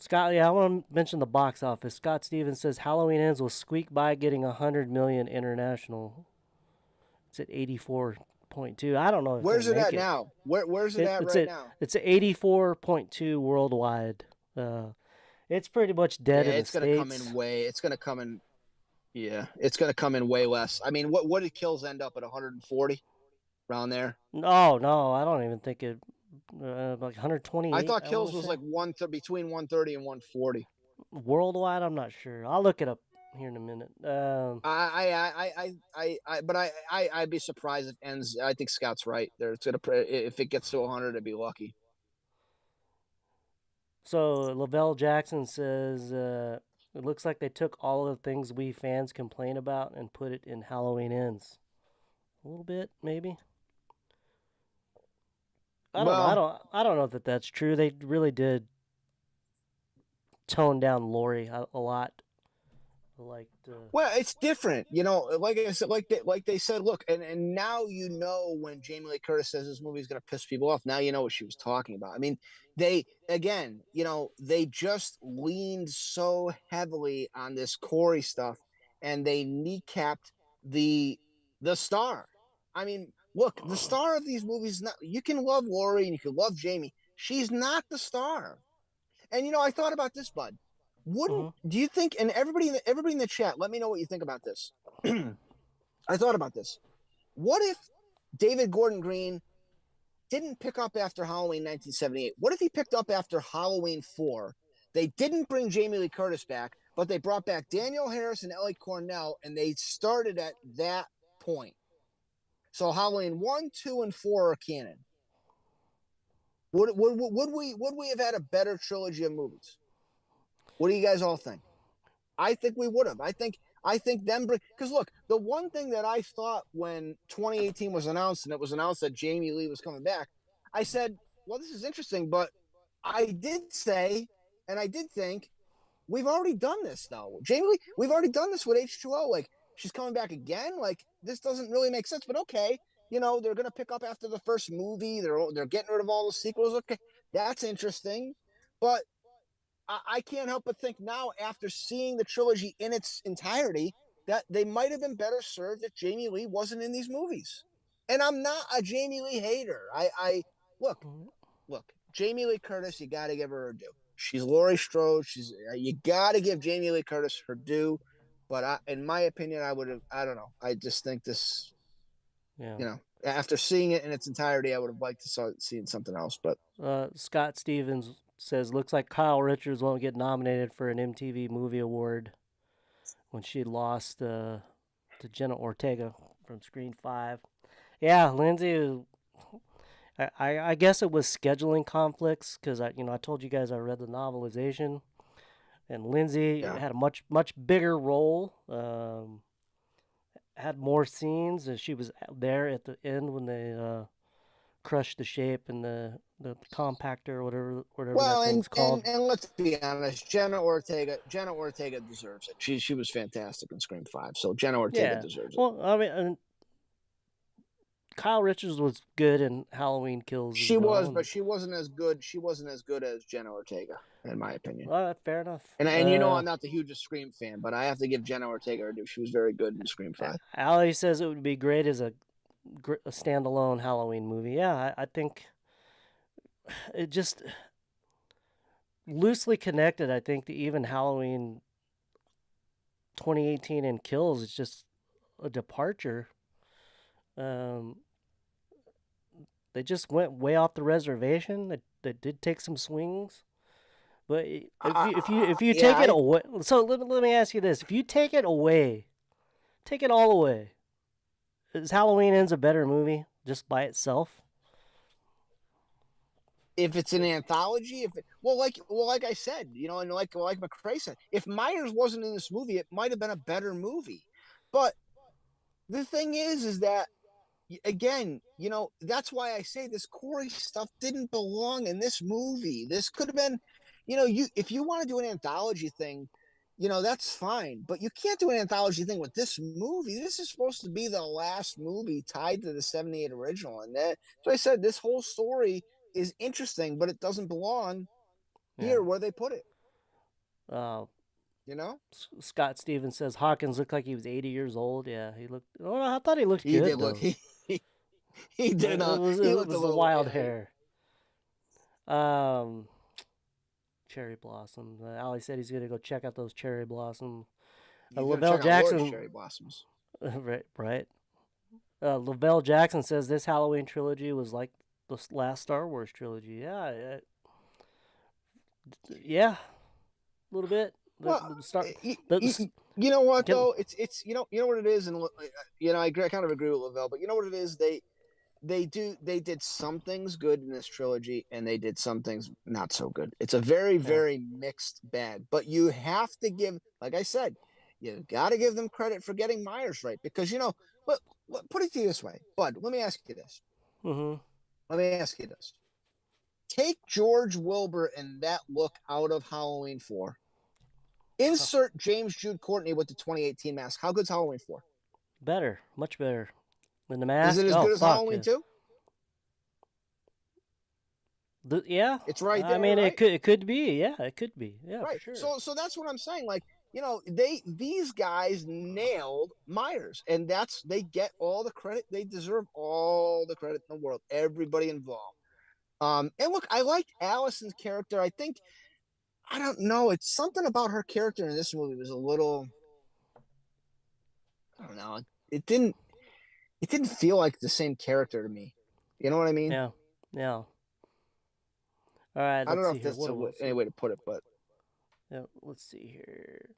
Scott, yeah, I want to mention the box office. Scott Stevens says Halloween Ends will squeak by getting 100 million international. It's at 84.2. I don't know if they Where's it make at it. now? Where's it at It's right at now? it's at 84.2 worldwide. It's pretty much dead Yeah, in the it's gonna come in states. way. It's gonna come in. Yeah, it's gonna come in way less. I mean, what did Kills end up at 140 around there? No, I don't even think it. Like I 128, thought I want Kills to was say. like between 130 and 140. Worldwide, I'm not sure. I'll look it up here in a minute. I'd be surprised if ends. I think Scott's right. There, it's gonna if it gets to 100, it'd be lucky. So Lavelle Jackson says it looks like they took all of the things we fans complain about and put it in Halloween Ends. A little bit, maybe. I don't know. I Well, don't. I don't know that that's true. They really did tone down Lori a lot. Like, Well, it's different, Like I said, like they said, look, and now when Jamie Lee Curtis says this movie is going to piss people off. Now you know what she was talking about. I mean, they again, they just leaned so heavily on this Corey stuff, and they kneecapped the star. I mean, look, the star of these movies. Not you can love Lori and you can love Jamie. She's not the star. And I thought about this, Bud. Wouldn't mhm, do you think? And everybody in the chat, let me know what you think about this. I thought about this. What if David Gordon Green didn't pick up after Halloween 1978? What if he picked up after Halloween 4? They didn't bring Jamie Lee Curtis back, but they brought back Daniel Harris and Ellie Cornell, and they started at that point. So Halloween 1, 2, and 4 are canon. Would we have had a better trilogy of movies? What do you guys all think? I think we would have. I think them because look, the one thing that I thought when 2018 was announced and it was announced that Jamie Lee was coming back, I said, well, this is interesting, but I did say and I did think we've already done this though. Jamie Lee, we've already done this with H2O. Like she's coming back again. Like this doesn't really make sense, but okay. They're gonna pick up after the first movie. They're getting rid of all the sequels. Okay, that's interesting. But I can't help but think now, after seeing the trilogy in its entirety, that they might have been better served if Jamie Lee wasn't in these movies. And I'm not a Jamie Lee hater. I look, mhm. Jamie Lee Curtis, you got to give her her due. She's Laurie Strode. You got to give Jamie Lee Curtis her due. But in my opinion, I would have. I don't know. I just think this. Yeah. After seeing it in its entirety, I would have liked to see something else. But Scott Stevens says looks like Kyle Richards won't get nominated for an MTV Movie Award when she lost to Jenna Ortega from Screen 5. Yeah, Lindsay. I guess it was scheduling conflicts because I told you guys I read the novelization, and Lindsay yeah, had a much bigger role. Had more scenes, and she was there at the end when they crushed the shape and the compactor or whatever that well, thing's called. and let's be honest, Jenna Ortega deserves it. She was fantastic in Scream 5, so Jenna Ortega Yeah. deserves it. Well, I mean, and Kyle Richards was good in Halloween Kills as She well. was, but she wasn't as good. She wasn't as good as Jenna Ortega, in my opinion. Fair enough. And I'm not the hugest Scream fan, but I have to give Jenna Ortega her due. She was very good in Scream 5. Ali says it would be great as a standalone Halloween movie. Yeah, I think it just loosely connected. I think to even Halloween 2018 and Kills is just a departure. Um, they just went way off the reservation. They did take some swings, but if you Yeah, take it away, so let me ask you this: if you take it away, take it all away, is Halloween Ends a better movie just by itself? if it's an anthology, like I said, and like McCrae said, if Myers wasn't in this movie, it might have been a better movie. But the thing is that again, that's why I say this Corey stuff didn't belong in this movie. This could have been, if you want to do an anthology thing, that's fine. But you can't do an anthology thing with this movie. This is supposed to be the last movie tied to the 78 original. And so I said this whole story is interesting, but it doesn't belong Yeah. here where they put it. Uh, You know, Scott Stevens says Hawkins looked like he was 80 years old. Yeah, he looked. Oh, I thought he looked he good did look though. he did It was he it looked a was the little wild hair. Um, cherry blossom. Ali said he's gonna go check out those cherry blossom. He's gonna Lavelle check out Lori's Jackson. cherry blossoms. Right. Lavelle Jackson says this Halloween trilogy was like the last Star Wars trilogy. Yeah, a little bit. Well, The start. you, The, you know what get, though? It's you know what it is, and I kind of agree with Lavelle, but you know what it is? They did some things good in this trilogy, and they did some things not so good. It's a very yeah. very mixed bag, but you have to give, like I said, you got to give them credit for getting Myers right, because put it to you this way, Bud. Let me ask you this. Mm-hmm. Let me ask you this. Take George Wilbur and that look out of Halloween 4. Insert James Jude Courtney with the 2018 mask. How good's Halloween 4? Better, much better than the Is it mask. as Oh good as fuck. Halloween 2? Yeah. It's right I there, mean, right? it could be. Yeah, it could be. Yeah, for Right. sure. So that's what I'm saying. Like, these guys nailed Myers, and they get all the credit. They deserve all the credit in the world. Everybody involved. And look, I liked Allison's character. I don't know. It's something about her character in this movie was a little. I don't know. It didn't. It didn't feel like the same character to me. You know what I mean? Yeah. Yeah. All right. I don't Let's know see if here. that's What else? any way to put it, but Yeah, let's see here.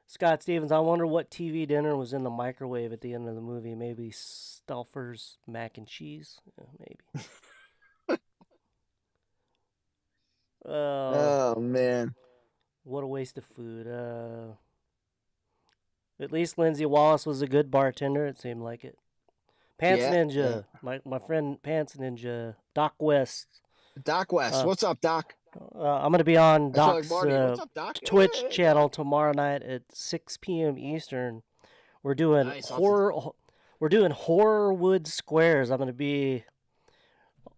Scott Stevens, I wonder what TV dinner was in the microwave at the end of the movie. Maybe Stauffer's mac and cheese? Yeah, maybe. Oh, oh man, what a waste of food. At least Lindsay Wallace was a good bartender. It seemed like it. Pants yeah, yeah. Ninja, my friend Pants Ninja, Doc West. Doc West, Uh, what's up, Doc? I'm gonna be on I feel like Doc's Marty. What's up, Doc? Twitch Hey, channel Doc. tomorrow night at 6 p.m. Eastern. We're doing Nice. horror. We're doing Horrorwood Squares. I'm gonna be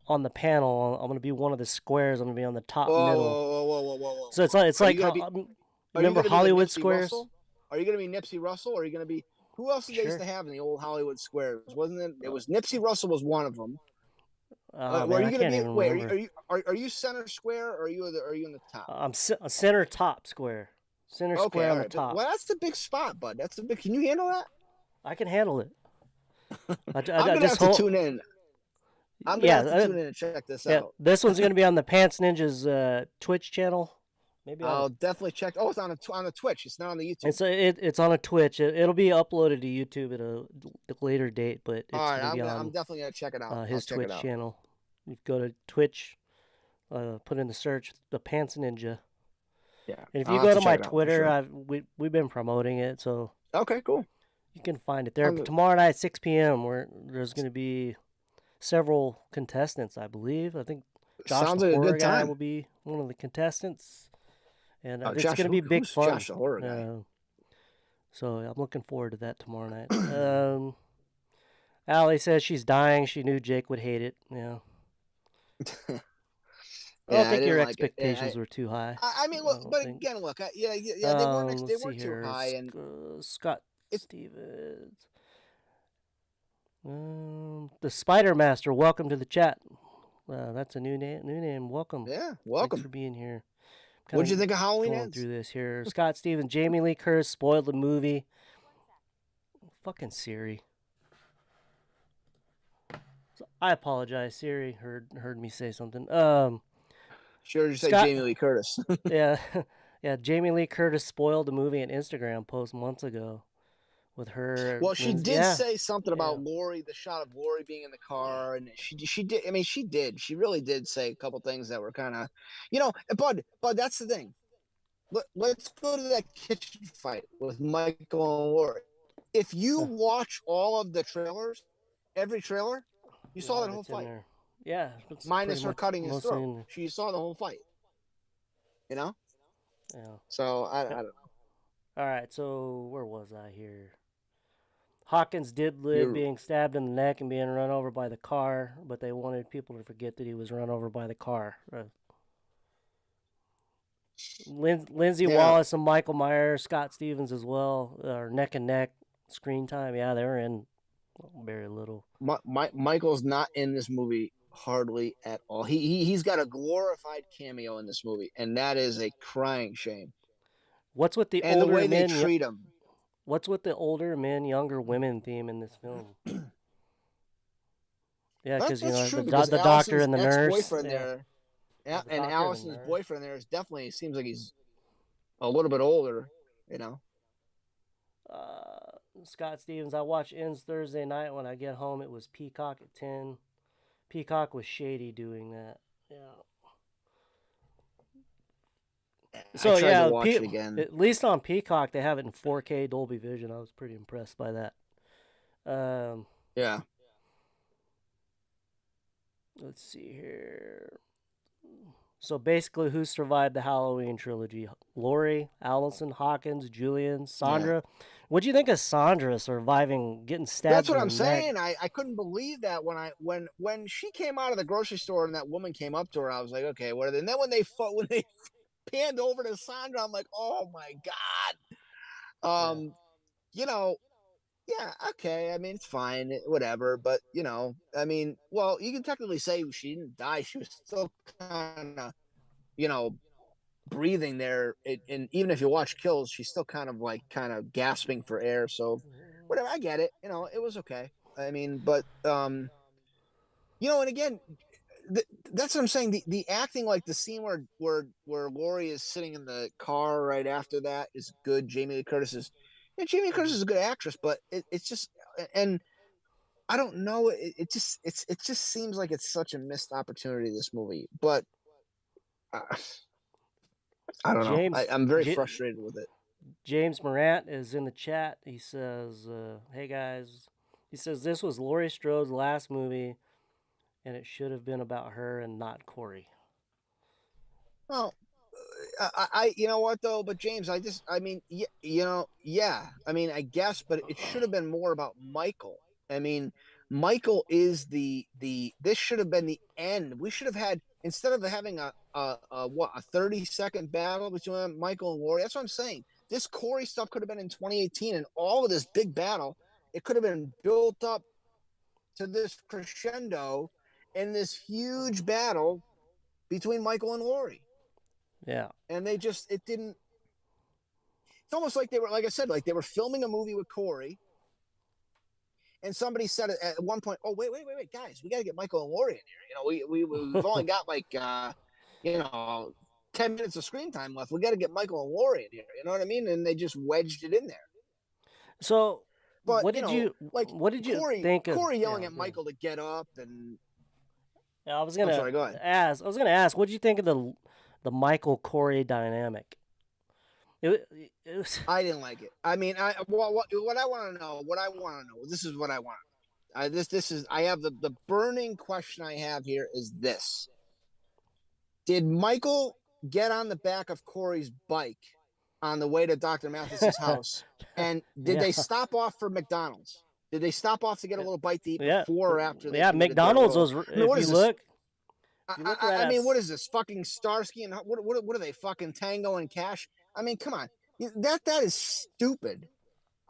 on the panel. I'm gonna be one of the squares. I'm gonna be on the top Whoa, middle. whoa, whoa, whoa, whoa, whoa, whoa, So whoa. it's Are like you gonna be? Are you remember gonna be the Hollywood Nipsey Squares? Russell? Are you gonna be Nipsey Russell? Or are you gonna be? Who else did they used Sure. to have in the old Hollywood Squares? Wasn't it? It was Nipsey Russell was one of them. Oh Were man, you I gonna can't be? even Wait, remember. are you center square? Or are you in the top? I'm a center top square. Center Okay, square all on the right. But top. well, that's the big spot, bud. That's the big. Can you handle that? I can handle it. I'm I gonna just have to hope. tune in. I'm gonna Yeah, have to tune in and check this yeah. out. This one's gonna be on the Pants Ninjas Twitch channel. Maybe I'll definitely check. Oh, it's on the Twitch. It's not on the YouTube. it's on a Twitch. It'll be uploaded to YouTube at a later date, but All it's right, gonna be I'm on definitely gonna check it out. I'll his check it Twitch out. channel. You go to Twitch, put in the search the Pants Ninja, Yeah, and if I'll you have go to to my check it out for Twitter, sure. we've been promoting it, so Okay, cool. you can find it there. But tomorrow night, 6 p.m., there's gonna be several contestants, I believe. I think Josh Sounds the like a horror good guy time. will be one of the contestants, and it's Josh, gonna be big who's fun. Josh, the horror guy? So I'm looking forward to that tomorrow night. Allie says she's dying. She knew Jake would hate it. Yeah. I don't Yeah, I think didn't your like it. Yeah, expectations were too high. I mean, I look, don't but think. again, look, yeah, they Let's see weren't too here. high, and Scott it. Stevens. The Spider Master. Welcome to the chat. That's a new name. New name. Welcome. Yeah, Thanks welcome. for being here. What'd you Kind think of of Halloween going Ends? through this here. Scott Stevens. Jamie Lee Curtis spoiled the movie. Fucking Siri. So I apologize. Siri heard me say something. Sure, you say Scott. Jamie Lee Curtis. Yeah, yeah. Jamie Lee Curtis spoiled the movie an Instagram post months ago with her. Well, she did Yeah, say something yeah. about Lori, the shot of Lori being in the car, and she did. I mean, she did. She really did say a couple things that were kind of, Bud. That's the thing. Let's go to that kitchen fight with Michael and Lori. If you watch all of the trailers, every trailer, you A saw lot that of whole it's in fight, there. Yeah, it's minus pretty her much cutting his mostly throat. in there. She saw the whole fight. You know. Yeah. So I don't know. All right, so where was I here? Hawkins did live You're being stabbed in the neck and being run over by the car, but they wanted people to forget that he was run over by the car. Lindsay Yeah. Wallace and Michael Myers, Scott Stevens as well, are neck and neck screen time. Yeah, they were in very little. Michael's not in this movie hardly at all. He's got a glorified cameo in this movie, and that is a crying shame. What's with the And the older way they men? treat him. What's with the older men, younger women theme in this film? Yeah, because That's the true because the doctor Allison's and the nurse. ex-boyfriend Yeah, there, there's the and doctor and the Allison's nurse. boyfriend there is definitely seems like he's a little bit older. You know. Scott Stevens. I watch Ends Thursday night. When I get home, it was Peacock at 10. Peacock was shady doing that. Yeah. So I tried to yeah, watch it again. at least on Peacock they have it in 4K Dolby Vision. I was pretty impressed by that. Yeah. Let's see here. So basically, who survived the Halloween trilogy? Laurie, Allison, Hawkins, Julian, Yeah. Sandra. What'd you think of Sandra surviving, getting stabbed? That's what in I'm the neck? saying. I couldn't believe that when she came out of the grocery store and that woman came up to her, I was like, okay, what are they? And then when they panned over to Sandra, I'm like, oh my god. You know, yeah, okay. I mean, it's fine, whatever. But I mean, well, you can technically say she didn't die. She was still kind of, you know, breathing there. And even if you watch Kills, she's still kind of gasping for air. So, whatever. I get it. It was okay. I mean, but and again, that's what I'm saying. The acting, like the scene where Laurie is sitting in the car right after that, is good. Jamie Lee Curtis is, Jamie Lee Curtis is a good actress, but it's just, and I don't know. It just seems like it's such a missed opportunity, this movie. But uh, I don't know. James I'm very frustrated with it. James Morant is in the chat. He says, "Hey guys," he says this was Laurie Strode's last movie, and it should have been about her and not Corey. Well, you know what though, but James, I mean, yeah, I mean, I guess, but it should have been more about Michael. I mean, Michael is this should have been the end. We should have had, instead of having a 30-second battle between Michael and Laurie. That's what I'm saying. This Corey stuff could have been in 2018, and all of this big battle, it could have been built up to this crescendo in this huge battle between Michael and Laurie. Yeah. And it didn't. It's almost like they were, like I said, like they were filming a movie with Corey, and somebody said at one point, "Oh, wait, guys, we got to get Michael and Laurie in here. We've only got 10 minutes of screen time left. We got to get Michael and Laurie in here. You know what I mean?" And they just wedged it in there. So, but what did you think of Corey yelling at Michael to get up? And I was gonna go ahead. ask, what did you think of the Michael Corey dynamic? It was... I didn't like it. I mean, what I want to know. This is what I want. I have the burning question I have here is this: did Michael get on the back of Corey's bike on the way to Dr. Mathis's house? And did they stop off for McDonald's? Did they stop off to get a little bite to eat before or after? McDonald's was. If you look. I mean, what is this, fucking Starsky and what are they, fucking Tango and Cash? I mean, come on, that is stupid.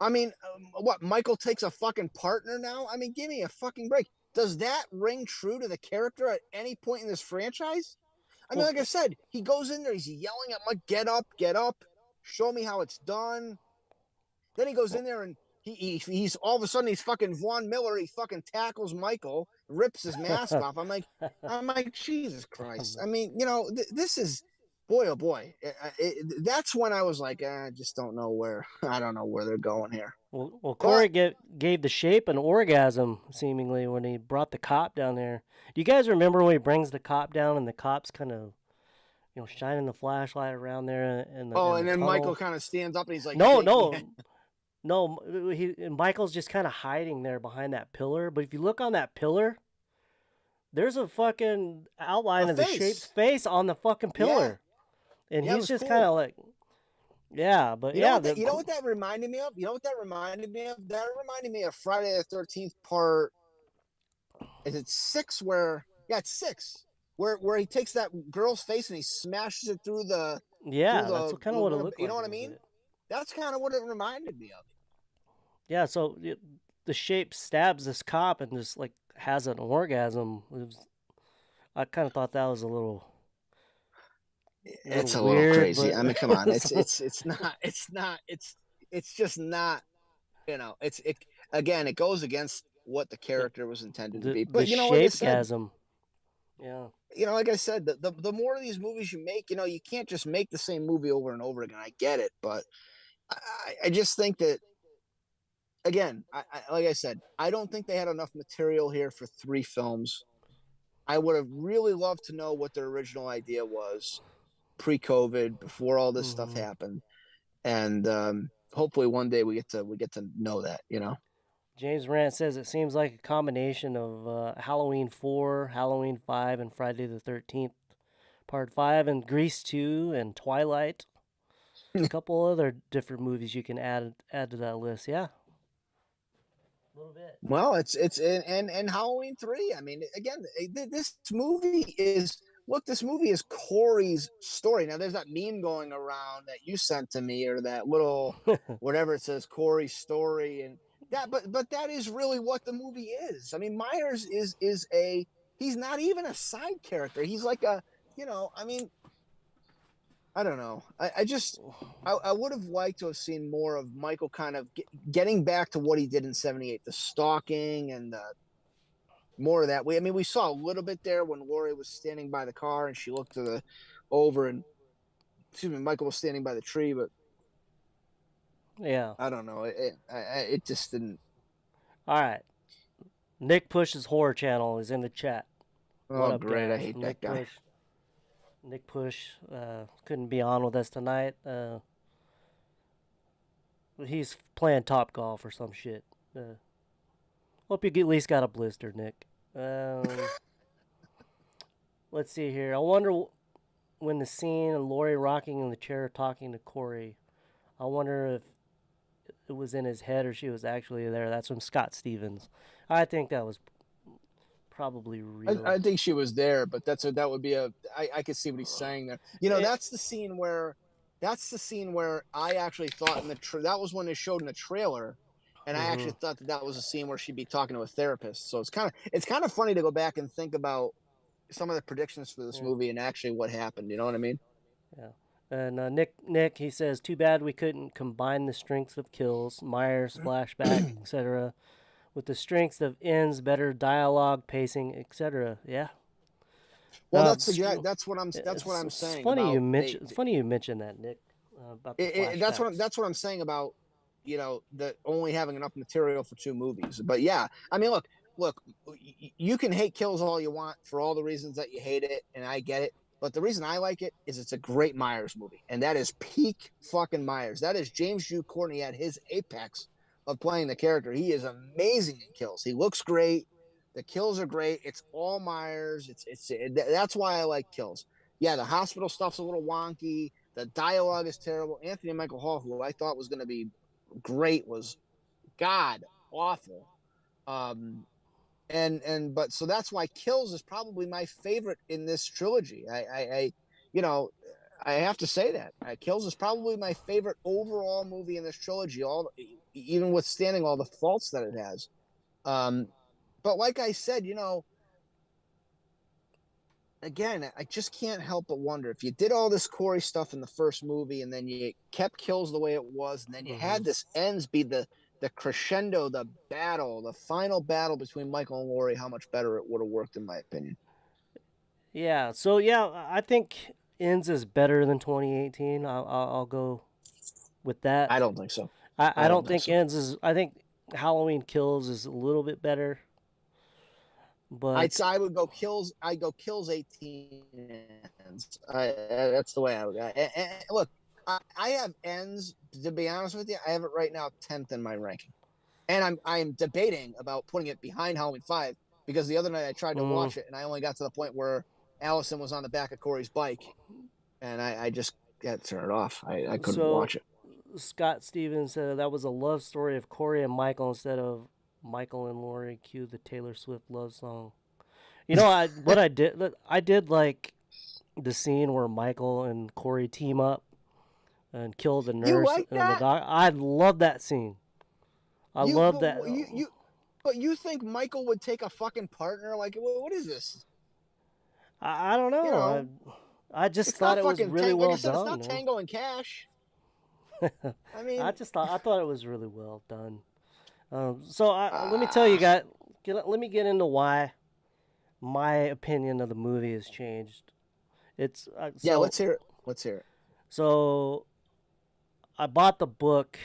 I mean, what, Michael takes a fucking partner now? I mean, give me a fucking break. Does that ring true to the character at any point in this franchise? I mean, like I said, he goes in there, he's yelling at Mike, get up, show me how it's done. Then he goes in there and he's all of a sudden he's fucking Vaughn Miller. He fucking tackles Michael, rips his mask off. I'm like, Jesus Christ. I mean, this is, boy, oh boy. That's when I was like, I just don't know where. I don't know where they're going here. Well, Corey gave the shape an orgasm seemingly when he brought the cop down there. Do you guys remember when he brings the cop down and the cop's kind of, shining the flashlight around there and then tunnel? Michael kind of stands up and he's like, No, Michael's just kind of hiding there behind that pillar. But if you look on that pillar, there's a fucking outline of the shape's face on the fucking pillar. Yeah. And he's just kind of like, but you know what that reminded me of? That reminded me of Friday the 13th part. Is it 6 where? Yeah, it's 6. where he takes that girl's face and he smashes it through Yeah, that's kind of what it the looked you like know a what I little mean? bit. That's kind of what it reminded me of. Yeah, so the shape stabs this cop and just like has an orgasm. I kind of thought that was a little It's a little weird, crazy. but I mean, come on. It's just not, it again, it goes against what the the character was intended to the be. the But like I said, shapegasm. Yeah. like I said, the more of these movies you make, you can't just make the same movie over and over again. I get it, but I just think that again, like I said, I don't think they had enough material here for 3 films. I would have really loved to know what their original idea was pre-COVID, before all this stuff hmm happened, and hopefully one day we get to know that. James Rant says it seems like a combination of Halloween 4, Halloween 5, and Friday the 13th, Part 5, and Grease 2, and Twilight. A couple other different movies you can add to that list. Yeah. A little bit. Well, it's and Halloween 3. I mean, again, this movie is look. This movie is Corey's story. Now, there's that meme going around that you sent to me, or that little whatever it says Corey's story, and that. But that is really what the movie is. I mean, Myers is a he's not even a side character. He's like a I mean, I don't know. I just I would have liked to have seen more of Michael kind of getting back to what he did in '78, the stalking and more of that. I mean, we saw a little bit there when Lori was standing by the car and she looked to the over and excuse me, Michael was standing by the tree, but Yeah. I don't know. It just didn't. All right. Nick Push's horror channel is in the chat. What Oh, up, great! I guys? hate that guy. Nick Push couldn't be on with us tonight. He's playing Top Golf or some shit. Hope you at least got a blister, Nick. Let's see here. I wonder when the scene of Lori rocking in the chair talking to Corey. I wonder if it was in his head or she was actually there. That's from Scott Stevens. I think that was probably real. I think she was there, but that would be I could see what he's saying there. It, That's the scene where I actually thought that was when they showed in the trailer, and I mm-hmm. actually thought that was a scene where she'd be talking to a therapist. So it's kind of funny to go back and think about some of the predictions for this Yeah. movie and actually what happened. You know what I mean? Yeah. And Nick, he says, too bad we couldn't combine the strengths of kills, Myers, flashback, etc., with the strengths of ends, better dialogue, pacing, etc. Yeah. Well, that's what I'm It's saying funny you about mention. It's funny you mentioned that, Nick, about the flashbacks. that's what I'm saying about the only having enough material for 2 movies. But yeah, I mean, look, you can hate Kills all you want for all the reasons that you hate it, and I get it. But the reason I like it is it's a great Myers movie, and that is peak fucking Myers. That is James Jude Courtney at his apex of playing the character. He is amazing in Kills. He looks great. The kills are great. It's all Myers. That's why I like Kills. Yeah, the hospital stuff's a little wonky. The dialogue is terrible. Anthony Michael Hall, who I thought was going to be great, was god awful. But so that's why Kills is probably my favorite in this trilogy. You know, I have to say that Kills is probably my favorite overall movie in this trilogy. Even withstanding all the faults that it has. But like I said, again, I just can't help but wonder if you did all this Corey stuff in the first movie and then you kept Kills the way it was, and then you Mm-hmm. had this ends be the crescendo, the final battle between Michael and Laurie, how much better it would have worked, in my opinion. Yeah. So yeah, I think ends is better than 2018. I'll go with I that. don't think so. I I don't don't think think so. ends is. I think Halloween Kills is a little bit better, but I would go Kills. I go Kills 18 ends. That's the way I would go. Look, I have ends. To be honest with you, I have it right now 10th in my ranking. And I'm debating about putting it behind Halloween 5 because the other night I tried to mm, watch it and I only got to the point where Allison was on the back of Corey's bike, and I just got to turn it off. I couldn't so watch it. Scott Stevens said that was a love story of Corey and Michael instead of Michael and Laurie. Cue the Taylor Swift love song. You know, I did like the scene where Michael and Corey team up and kill the You nurse like and the that? doc. I love that scene. I You love that. but but you think Michael would take a fucking partner? Like, what is this? I don't You know. know, I just it's thought not it was fucking really tango. Like I well said, it's done, not man. Tango and Cash. I mean, I thought it was really well done. So let me tell you ah, guys. Let me get into why my opinion of the movie has changed. It's yeah. Let's hear it. Let's hear it. so I bought the book,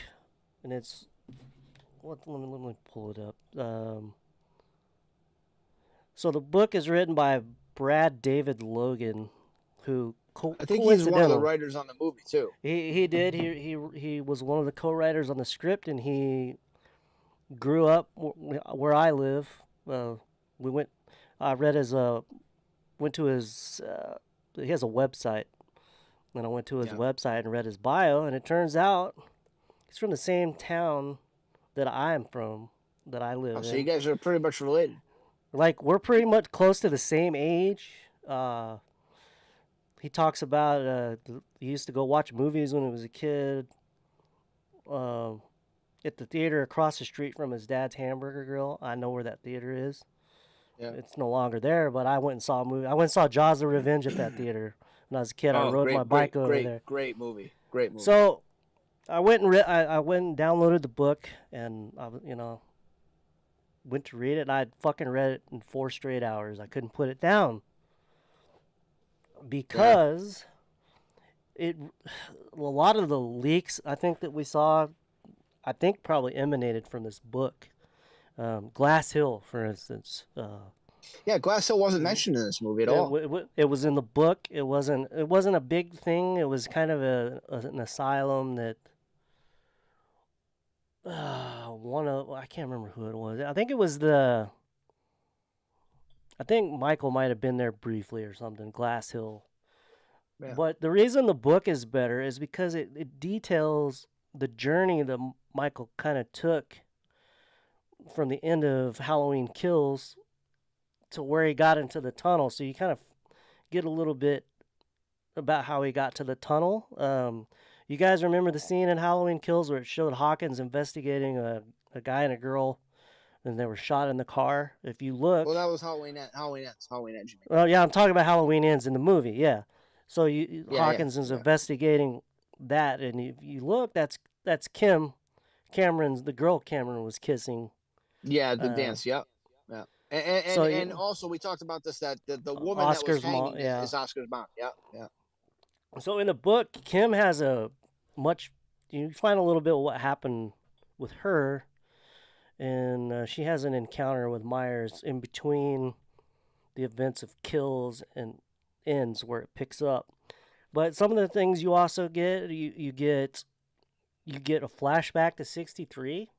and it's let me pull it up. So the book is written by Brad David Logan, who I think he's one of the coincidental. writers on the movie too. He did he was one of the co-writers on the script, and he grew up where I live. We went. I read his went to his. He has a website, and I went to his Yeah. website and read his bio, and it turns out he's from the same town that I'm from, that I Oh, live so you in. guys are pretty much related. Like we're pretty much close to the same age. He talks about he used to go watch movies when he was a kid. Uh, at the theater across the street from his dad's Hamburger Grill. I know where that theater is. Yeah. It's no longer there, but I went and saw a movie. I went and saw Jaws of Revenge at that theater when I was a kid. I Oh, rode my great, bike great, over great, there. great movie. Great movie. So I went and downloaded the book, and went to read it. And I fucking read it in 4 straight hours. I couldn't put it down Yeah. because it a lot of the leaks I think that we saw, I think probably emanated from this book. Glass Hill, for instance. Yeah, Glass Hill wasn't mentioned in this movie at all. It was in the book. It wasn't a big thing. It was kind of an asylum that I can't remember who it was. I think Michael might have been there briefly or something. Glass Hill. Yeah. But the reason the book is better is because it details the journey that Michael kind of took from the end of Halloween Kills to where he got into the tunnel. So you kind of get a little bit about how he got to the tunnel. You guys remember the scene in Halloween Kills where it showed Hawkins investigating a guy and a girl, and they were shot in the car? If you look, Well, that was Halloween. Halloween ends. Halloween ends. well, yeah, I'm talking about Halloween Ends in the movie. Yeah, so Yeah, Hawkins is yeah. investigating that, and if you look, that's Cameron's the girl Cameron was kissing. Yeah, the dance. Yep. Yeah. And also we talked about this, that the woman that was Oscar's mom, hanging yeah. is Oscar's mom. Yeah, yeah. So in the book, Kim has you find a little bit of what happened with her, and she has an encounter with Myers in between the events of Kills and Ends, where it picks up. But some of the things you also get, you get a flashback to '63.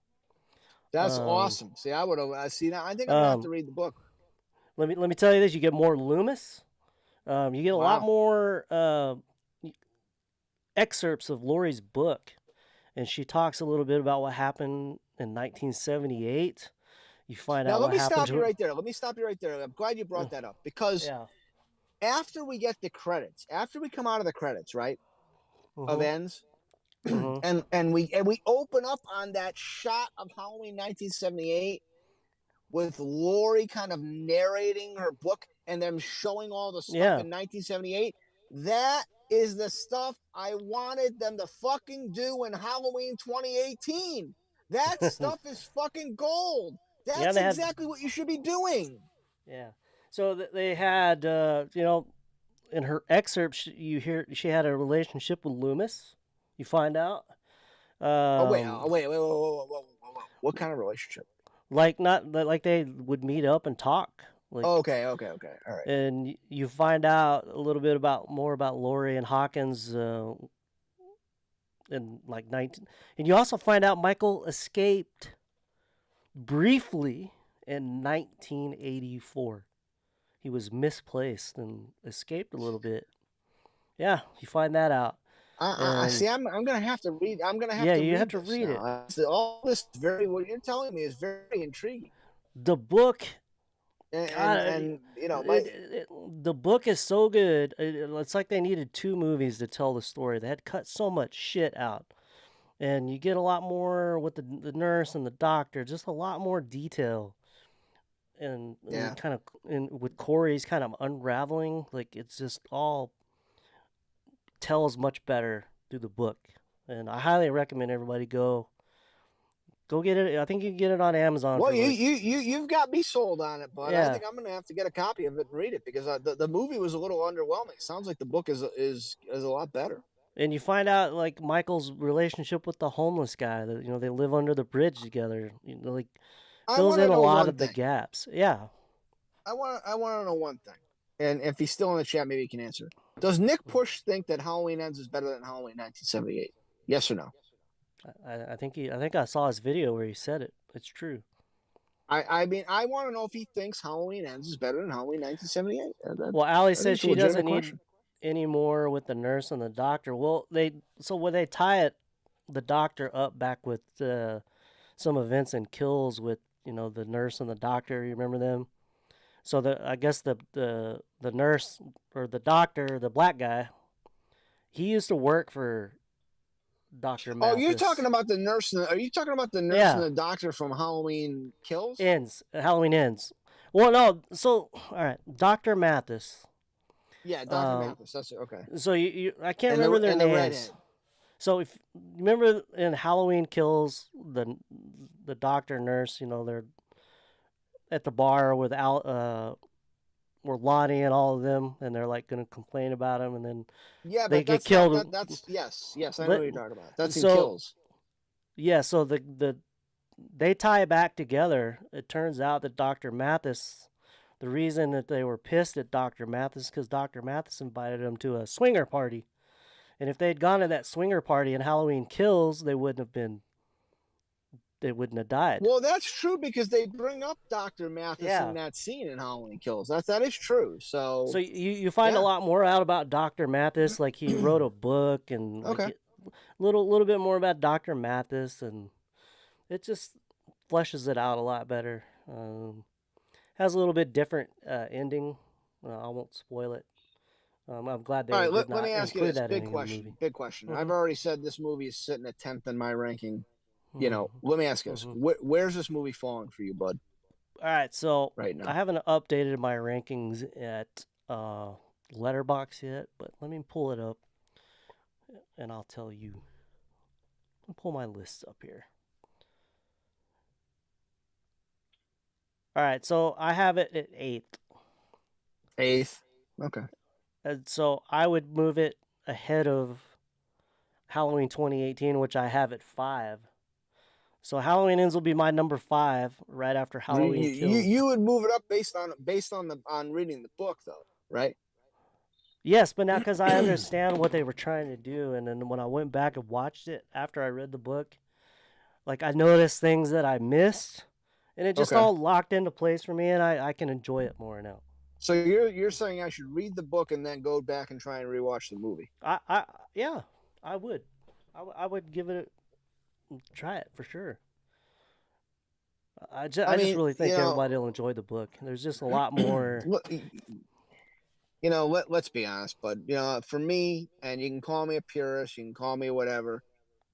That's awesome. See, I would have. See, now I think I'm gonna have to read the book. Let me tell you this: you get more Loomis. You get a lot Wow. more excerpts of Lori's book, and she talks a little bit about what happened in 1978. You find Now out let what me happened stop to you her. right there. Let me stop you right there. I'm glad you brought that up because Yeah. after we get the credits, after we come out of the credits, right, of Mhm. ends, Mhm. and we open up on that shot of Halloween 1978 with Lori kind of narrating her book and them showing all the stuff Yeah. in 1978. That is the stuff I wanted them to fucking do in Halloween 2018. That stuff is fucking gold. Yeah, That's they had. exactly what you should be doing. Yeah. So they had, in her excerpts, you hear she had a relationship with Loomis. You find out. What kind of relationship? Like not like they would meet up and talk. Like, Okay. All right. and you find out a little bit more about Lori and Hawkins in like 19. And you also find out Michael escaped briefly in 1984. He was misplaced and escaped a little bit. Yeah, you find that out. I see. I'm gonna have to read. I'm gonna have Yeah, to you have read to this read it. now. All this what you're telling me is very intriguing. The book God, the book is so good. It's like they needed 2 movies to tell the story. They had cut so much shit out, and you get a lot more with the nurse and the doctor. Just a lot more detail, and yeah. kind of with Corey's kind of unraveling. Like it's just all tells much better through the book, and I highly recommend everybody go get it. I think you can get it on Amazon Well, for like you've got me sold on it, bud. I yeah. think I'm gonna have to get a copy of it and read it because the movie was a little underwhelming. Sounds like the book is a lot better. And you find out like Michael's relationship with the homeless guy that they live under the bridge together. Like I fills want in to a know lot one of the thing. gaps. Yeah. I want to know one thing, and if he's still in the chat, maybe he can answer. Does Nick Push think that Halloween Ends is better than Halloween 1978? Yes or no? I think I saw his video where he said it. It's true. I mean, I want to know if he thinks Halloween Ends is better than Halloween 1978. Well, Allie I think says it's a she doesn't legitimate need question. any more with the nurse and the doctor. Well, when they tie the doctor up back with some events and kills with the nurse and the doctor. You remember them? So I guess the nurse or the doctor, the black guy, he used to work for Dr. Oh, you're talking Mathis. about the nurse. Are you talking about the nurse and Yeah, the doctor from Halloween Kills? Halloween ends. Well, no. So all right, Dr. Mathis. Yeah, Doctor Um, Mathis. That's it. Okay. so I can't And remember their the names. redhead. So if you remember in Halloween Kills, the doctor nurse, they're at the bar with where Lonnie and all of them, and they're like going to complain about him, and then Yeah, they but get that's not killed. that. That's yes. I know But what you're talking about. That's in so Kills. yeah, so they tie it back together. It turns out that Dr. Mathis, the reason that they were pissed at Dr. Mathis, because Dr. Mathis invited them to a swinger party, and if they'd gone to that swinger party in Halloween Kills, they wouldn't have died. Well, that's true because they bring up Doctor Mathis in Yeah. that scene in Halloween Kills. That is true. So So you find a yeah. lot more out about Dr. Mathis, like he wrote a book and like Okay. little bit more about Dr. Mathis, and it just fleshes it out a lot better. Has a little bit different ending. I won't spoil it. I'm glad All they right. did Let not me ask you include this. that Big ending in the question. movie. Big question. I've Mhm. already said this movie is sitting at 10th in my ranking. Mhm. Let me ask you this. Mhm. Where's this movie falling for you, bud? All right, so Right I now. haven't updated my rankings at Letterbox yet, but let me pull it up and I'll tell you. I'll pull my lists up here. All right, so I have it at 8th. 8th. Okay. And so I would move it ahead of Halloween 2018, which I have at 5. So Halloween Ends will be my number 5, right after Halloween Kills. You would move it up based on reading the book though, right? Yes, but now because I understand what they were trying to do, and then when I went back and watched it after I read the book, like I noticed things that I missed, and it just Okay. all locked into place for me, and I can enjoy it more now. So you're saying I should read the book and then go back and try and rewatch the movie? I yeah, I would. I would give it try it for sure. I I just mean, really think everybody will enjoy the book. There's just a lot more. look, let's be honest, but for me, and you can call me a purist, you can call me whatever.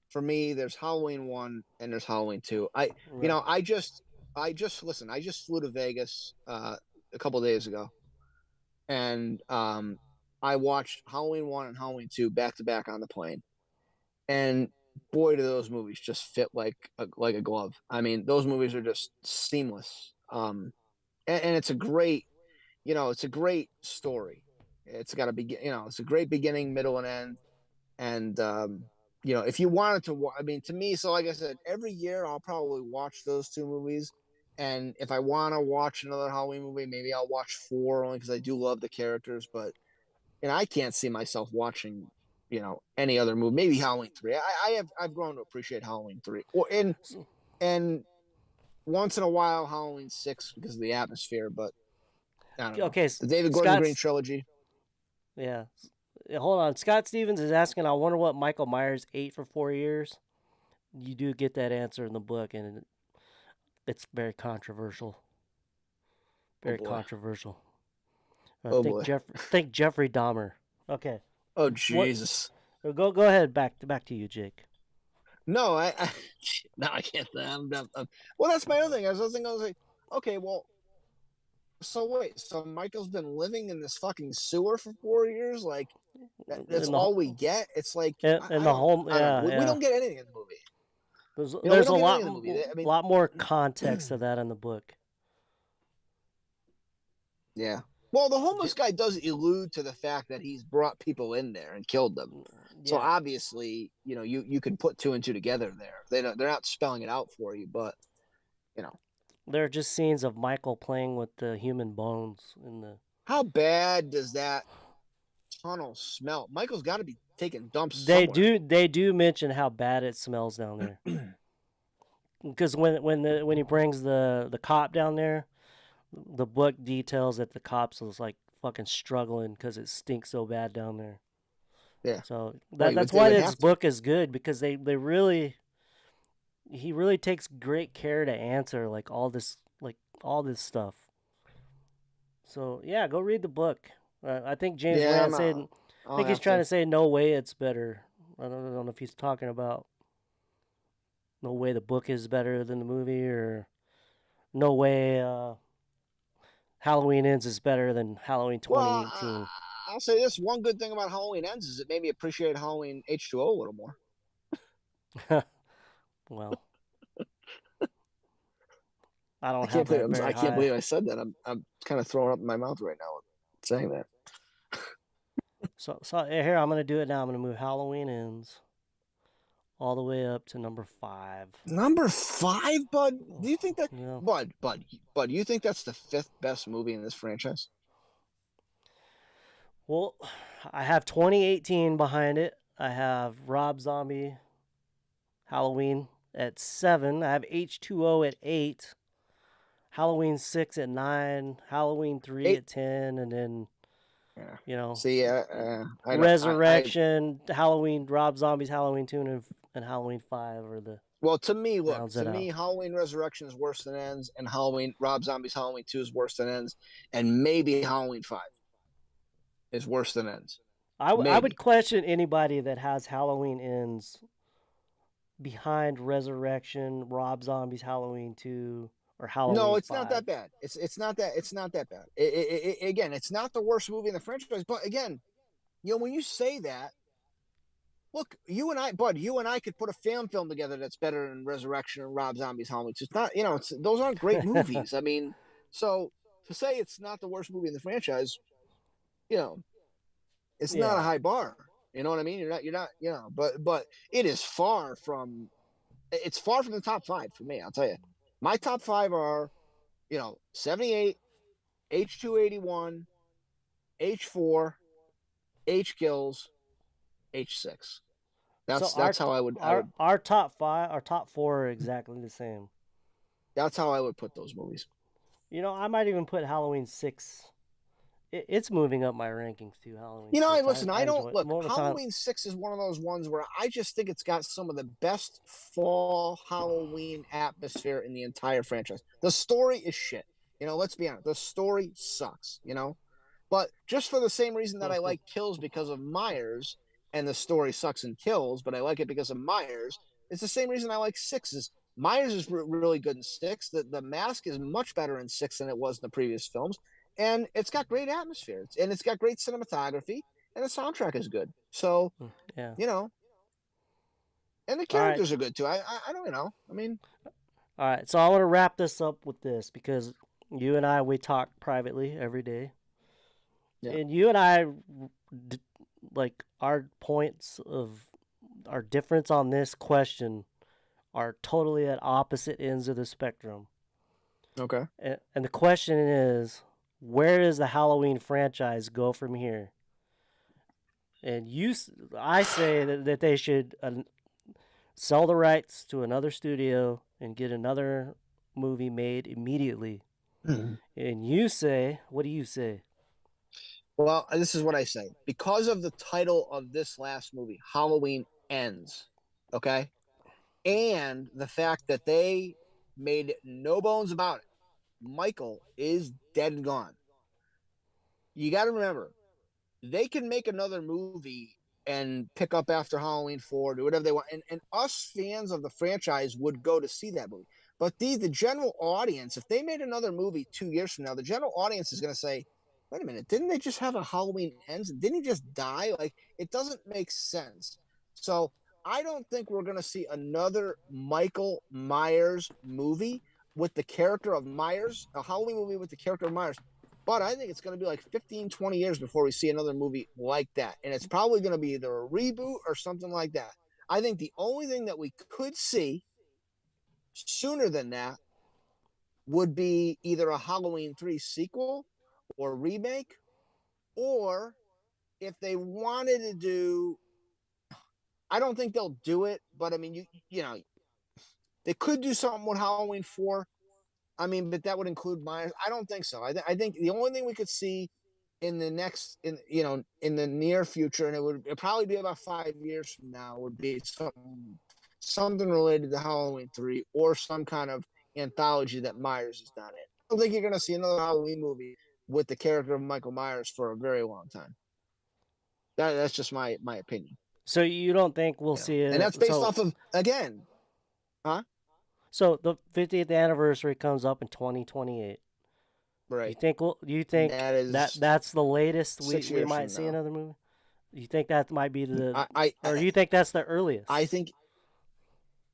For me, there's Halloween 1 and there's Halloween 2. Right. Listen. I just flew to Vegas a couple days ago, and I watched Halloween 1 and Halloween 2 back to back on the plane, and boy, do those movies just fit like a glove. I mean, those movies are just seamless. And it's a great story. It's got to be, it's a great beginning, middle, and end. And if you wanted to, I mean, to me, so like I said, every year I'll probably watch those two movies. And if I want to watch another Halloween movie, maybe I'll watch 4 only because I do love the characters. But I can't see myself watching, any other movie. Maybe Halloween 3. I've grown to appreciate Halloween 3, and once in a while Halloween 6 because of the atmosphere. But I don't know. Okay, The David Gordon Green Scott's trilogy. yeah. Hold on, Scott Stevens is asking. I wonder what Michael Myers ate for 4 years. You do get that answer in the book, and it's very controversial. Oh Very boy. controversial. Oh boy. Think Jeffrey Dahmer. Okay. Oh What? Jesus. Go ahead. Back to you, Jake. No, no, I can't. Well, that's my other thing. I was like, okay, well, so wait, so Michael's been living in this fucking sewer for 4 years? Like, that's In the all we get? It's like, in the home, I don't know. yeah, We yeah. don't get anything in the movie. We There's a don't get anything in the movie. I mean, lot more context to that in the book. yeah. Well, the J- homeless guy does allude to the fact that he's brought people in there and killed them. So yeah, obviously, you can put two and two together there. They're not spelling it out for you, but you know, there are just scenes of Michael playing with the human bones in the. how bad does that tunnel smell? Michael's got to be taking dumps They somewhere. do mention how bad it smells down there. Because when he brings the cop down there, the book details that the cops was like fucking struggling because it stinks so bad down there. Yeah. So Well, that's they why would this have to. book is good because they really he really takes great care to answer like all this stuff. So yeah, go read the book. I think James Yeah, Rand said. I I'll think he's have trying to. to say no way it's better. I don't know if he's talking about no way the book is better than the movie or no way Halloween Ends is better than Halloween Well, 2018. I'll say this: one good thing about Halloween Ends is it made me appreciate Halloween H2O a little more. Well, I don't have that I very can't high. believe I said that. I'm kind of throwing up in my mouth right now saying that. So here I'm gonna do it now. I'm gonna move Halloween Ends all the way up to number 5. Number 5, Bud. Do you think that, Yeah. Bud? You think that's the fifth best movie in this franchise? Well, I have 2018 behind it. I have Rob Zombie Halloween at 7. I have H2O at 8. Halloween 6 at 9. Halloween 3 Eight. at 10, and then Yeah. you know See, I don't. Resurrection, Halloween, Rob Zombie's Halloween 2, and Halloween 5 are the Well, to me, look, rounds it out. Halloween Resurrection is worse than Ends, and Halloween Rob Zombie's Halloween 2 is worse than Ends, and maybe Halloween 5 is worse than Ends. I would Maybe. question anybody that has Halloween Ends behind Resurrection, Rob Zombie's Halloween 2, or No, Halloween it's not 5. that bad. It's not that bad. Again, it's not the worst movie in the franchise, but again, when you say that, look, you and I could put a film together that's better than Resurrection and Rob Zombie's Halloween. It's not, those aren't great movies. I mean, so to say it's not the worst movie in the franchise, you know, it's not a Yeah. high bar. You know what I mean? You're not, but it is it's far from the top 5 for me. I'll tell you, my top 5 are, 78, H281, H4, H kills, H6. So That's how I would our top 5, our top 4 are exactly the same. that's how I would put those movies. I might even put Halloween 6. It's moving up my rankings too. Halloween I 6. listen. I I don't enjoy it. look. Well, it's on. Halloween 6 is one of those ones where I just think it's got some of the best fall Halloween atmosphere in the entire franchise. The story is shit. Let's be honest. The story sucks. But just for the same reason that I like Kills because of Myers, and the story sucks in Kills, but I like it because of Myers. It's the same reason I like Sixes. Myers is really good in Six. The mask is much better in Six than it was in the previous films, and it's got great atmosphere, and it's got great cinematography, and the soundtrack is good. So Yeah. you know, and the All right. characters are good too. I don't know. I mean, All right. So I want to wrap this up with this because you and I we talk privately every day, yeah. and you and I like our points of our difference on this question are totally at opposite ends of the spectrum. Okay. And the question is, where does the Halloween franchise go from here? And I say that they should sell the rights to another studio and get another movie made immediately. Mm-hmm. And you say, what do you say? Well, this is what I say. Because of the title of this last movie, Halloween Ends, okay? And the fact that they made no bones about it. Michael is dead and gone. You got to remember, they can make another movie and pick up after Halloween 4, do whatever they want. And us fans of the franchise would go to see that movie. But the general audience, if they made another movie 2 years from now, the general audience is going to say, wait a minute, didn't they just have a Halloween Ends? Didn't he just die? Like, it doesn't make sense. So I don't think we're going to see another Michael Myers movie with the character of Myers, a Halloween movie with the character of Myers. But I think it's going to be like 15, 20 years before we see another movie like that. And it's probably going to be either a reboot or something like that. I think the only thing that we could see sooner than that would be either a Halloween 3 sequel or remake, or if they wanted to do, I don't think they'll do it, but I mean, you know, they could do something with Halloween 4. I mean, but that would include Myers. I don't think so. I think the only thing we could see in the next, in the near future, and it'd probably be about 5 years from now, would be something related to Halloween 3 or some kind of anthology that Myers has done it. I don't think you're going to see another Halloween movie with the character of Michael Myers for a very long time. That's just my opinion. So you don't think we'll You know, see and it? that's based off of, again, huh? So the 50th anniversary comes up in 2028. Right. You And think that that is that's the latest we, 6 we years might from see now. another movie? You think that might be I, I, or I you think that's the earliest? I think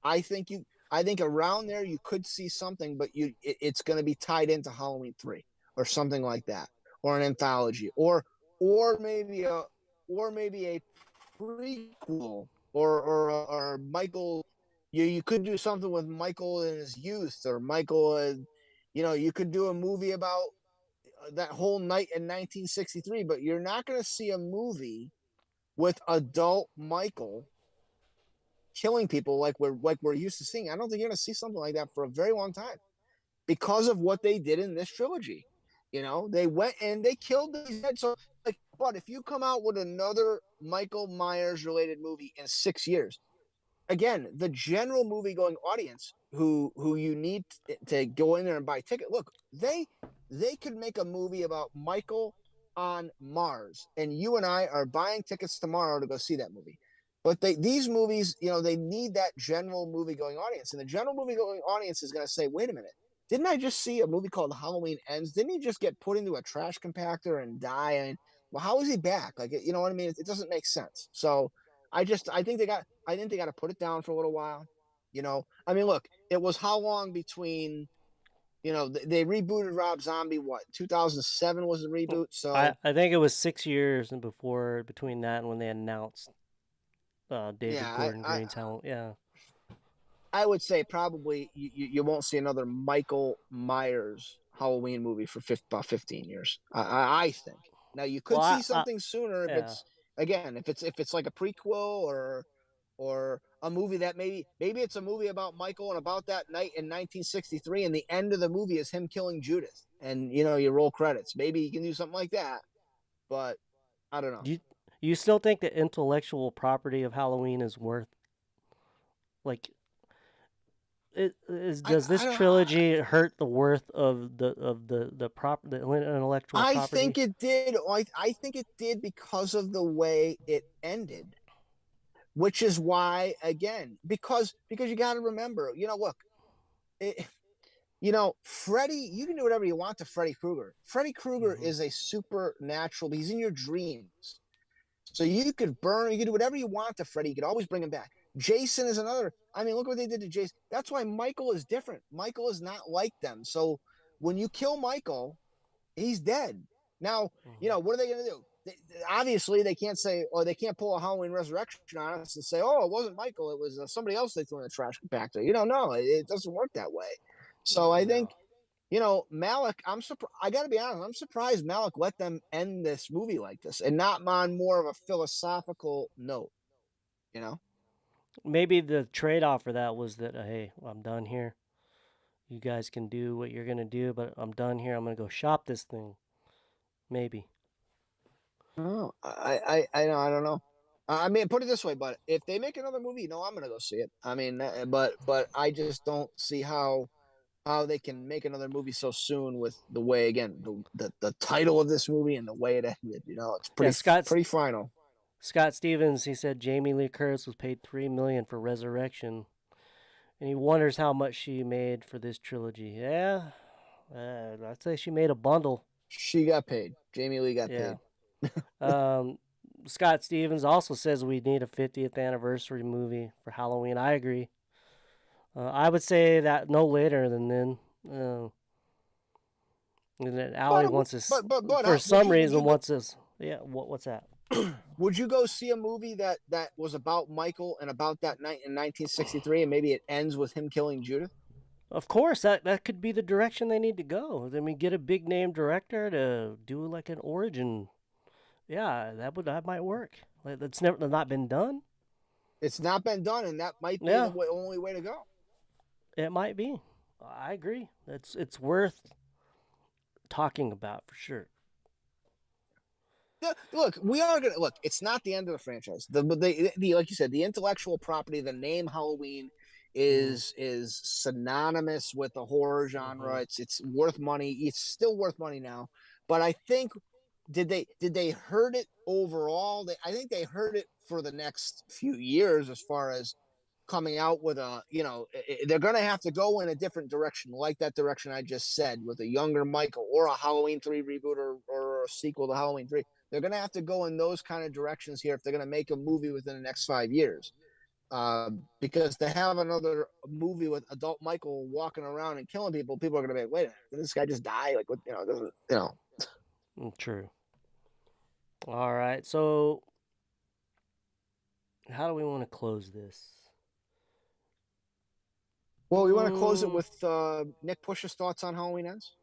I think around there you could see something, but it's going to be tied into Halloween 3 or something like that, or an anthology, or maybe a or maybe a prequel, or Michael. You could do something with Michael in his youth, or Michael. You could do a movie about that whole night in 1963, but you're not going to see a movie with adult Michael killing people like we're used to seeing. I don't think you're going to see something like that for a very long time because of what they did in this trilogy. They went and they killed these heads. So, like, but if you come out with another Michael Myers related movie in 6 years, again, the general movie going audience who you need to go in there and buy a ticket. Look, they could make a movie about Michael on Mars, and you and I are buying tickets tomorrow to go see that movie. But these movies, they need that general movie going audience, and the general movie going audience is going to say, "Wait a minute, didn't I just see a movie called Halloween Ends? Didn't he just get put into a trash compactor and die? I mean, well, how is he back? Like, you know what I mean? It doesn't make sense." So I think they got to put it down for a little while. I mean, look, it was how long between, they rebooted Rob Zombie, what, 2007 was the reboot. So I think it was 6 years and between that and when they announced David yeah, Gordon Green's Hell. Yeah. I would say probably you won't see another Michael Myers Halloween movie for about 15 years. I think. Now you Well, could see something sooner if yeah. it's, again, if it's like a prequel, or a movie that maybe it's a movie about Michael and about that night in 1963, and the end of the movie is him killing Judith, and you roll credits. Maybe you can do something like that, but I don't know. Do you still think the intellectual property of Halloween is worth like does I this don't know. trilogy hurt the worth of the intellectual I property? think it did. I think it did because of the way it ended, which is why, again, because you got to remember, look, it, Freddy, you can do whatever you want to Freddy Krueger. Freddy Krueger Hmm. is a supernatural. He's in your dreams, so you could do whatever you want to Freddy. You could always bring him back. Jason is another. I mean, look what they did to Jason. That's why Michael is different. Michael is not like them. So when you kill Michael, he's dead. Now, Hmm. what are they going to do? Obviously, they can't say, or they can't pull a Halloween Resurrection on us and say, "Oh, it wasn't Michael; it was somebody else they threw in the trash compactor." You don't know; it doesn't work that way. So I No. think, Malik. I'm surprised. I got to be honest. I'm surprised Malik let them end this movie like this, and not on more of a philosophical note. You know. Maybe the trade off for that was that hey, I'm done here. You guys can do what you're gonna do, but I'm done here. I'm gonna go shop this thing. Maybe. Oh, I don't know. I mean, put it this way, but if they make another movie, I'm gonna go see it. I mean, but I just don't see how. how they can make another movie so soon with the way, again, the title of this movie and the way it ended. It's Yeah, pretty final. Scott Stevens, he said Jamie Lee Curtis was paid $3 million for Resurrection, and he wonders how much she made for this trilogy. Yeah, I'd say she made a bundle. She got paid. Jamie Lee got Yeah. paid. Um, Scott Stevens also says we need a 50th anniversary movie for Halloween. I agree. I would say that no later than then. And then Allie But wants us, but for would some you would reason, you go wants us. Yeah, what's that? would you go see a movie that was about Michael and about that night in 1963, and maybe it ends with him killing Judith? Of course, that could be the direction they need to go. I mean, get a big name director to do like an origin. Yeah, that might work. Like, that's never not been done. It's not been done, and that might be the Yeah, only way to go. it might be. I agree. It's worth talking about for sure. Look, we are gonna look. It's not the end of the franchise. The like you said, the intellectual property, the name Halloween Hmm. is synonymous with the horror Hmm. genre. It's worth money. It's still worth money now. But I think did they hurt it overall? I think they hurt it for the next few years as far as coming out with they're going to have to go in a different direction, like that direction I just said, with a younger Michael or a Halloween 3 reboot or a sequel to Halloween 3. They're going to have to go in those kind of directions here if they're going to make a movie within the next 5 years. Because to have another movie with adult Michael walking around and killing people are going to be like, wait a minute, did this guy just die? Like, what, doesn't, True. All right. So, how do we want to close this? Well, we want to close it Mm, with Nick Push's thoughts on Halloween Ends.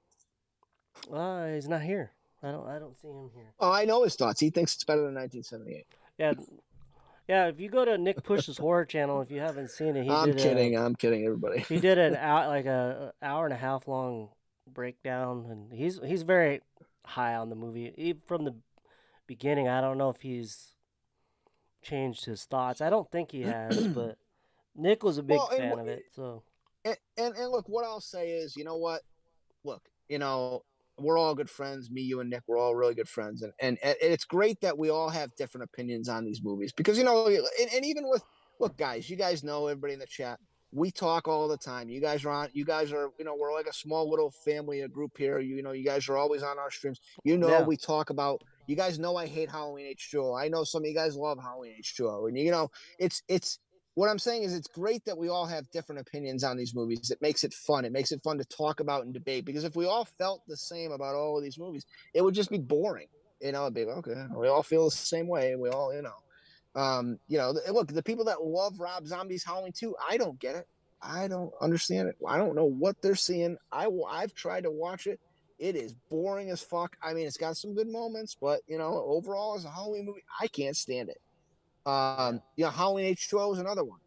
he's not here. I don't see him here. Oh, I know his thoughts. He thinks it's better than 1978. Yeah, yeah. If you go to Nick Push's horror channel, if you haven't seen it, I'm kidding. I'm kidding, everybody. he did an hour like a hour and a half long breakdown, and he's very high on the movie. Even from the beginning, I don't know if he's changed his thoughts. I don't think he has, but Nick was a big Well, fan of it. So and look, what I'll say is, you know what? Look, we're all good friends. Me, you, and Nick, we're all really good friends, and it's great that we all have different opinions on these movies because and even with look, guys, you guys know everybody in the chat. We talk all the time. You guys are on. You guys are. We're like a small little family, a group here. You guys are always on our streams. yeah, We talk about. You guys know I hate Halloween H2O. I know some of you guys love Halloween H2O, and it's what I'm saying is it's great that we all have different opinions on these movies. It makes it fun. It makes it fun to talk about and debate because if we all felt the same about all of these movies, it would just be boring. It'd be okay. We all feel the same way. We all, look, the people that love Rob Zombie's Halloween 2, I don't get it. I don't understand it. I don't know what they're seeing. I've tried to watch it. It is boring as fuck. I mean, it's got some good moments, but overall as a Halloween movie, I can't stand it. yeah, Halloween H2O is another one.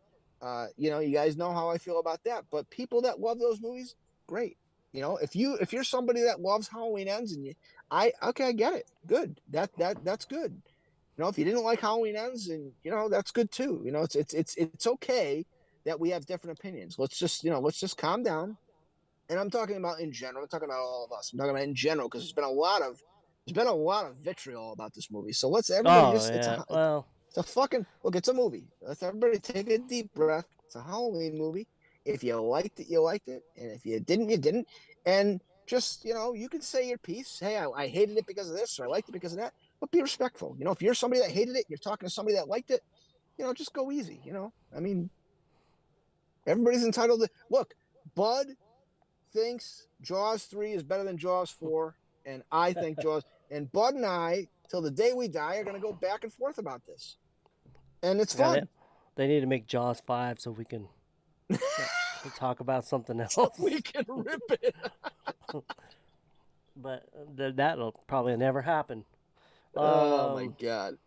You guys know how I feel about that. But people that love those movies, great. If you're somebody that loves Halloween Ends and I get it. Good. That's good. If you didn't like Halloween Ends, and that's good too. It's okay that we have different opinions. Let's just calm down. And I'm talking about in general. I'm talking about all of us. I'm talking about in general because there's been a lot of vitriol about this movie. So let's everybody oh just yeah. Well, it's a fucking look. It's a movie. Let's everybody take a deep breath. It's a Halloween movie. If you liked it, you liked it, and if you didn't, you didn't. And just you can say your piece. Hey, I hated it because of this, or I liked it because of that. But be respectful. If you're somebody that hated it, you're talking to somebody that liked it. Just go easy. I mean, everybody's entitled to look. Bud thinks Jaws 3 is better than Jaws 4, and I think Jaws. And Bud and I, till the day we die, are going to go back and forth about this, and it's yeah, fun. they need to make Jaws 5 so we can talk about something So else. we can rip it. But that'll probably never happen. Oh my Um, god.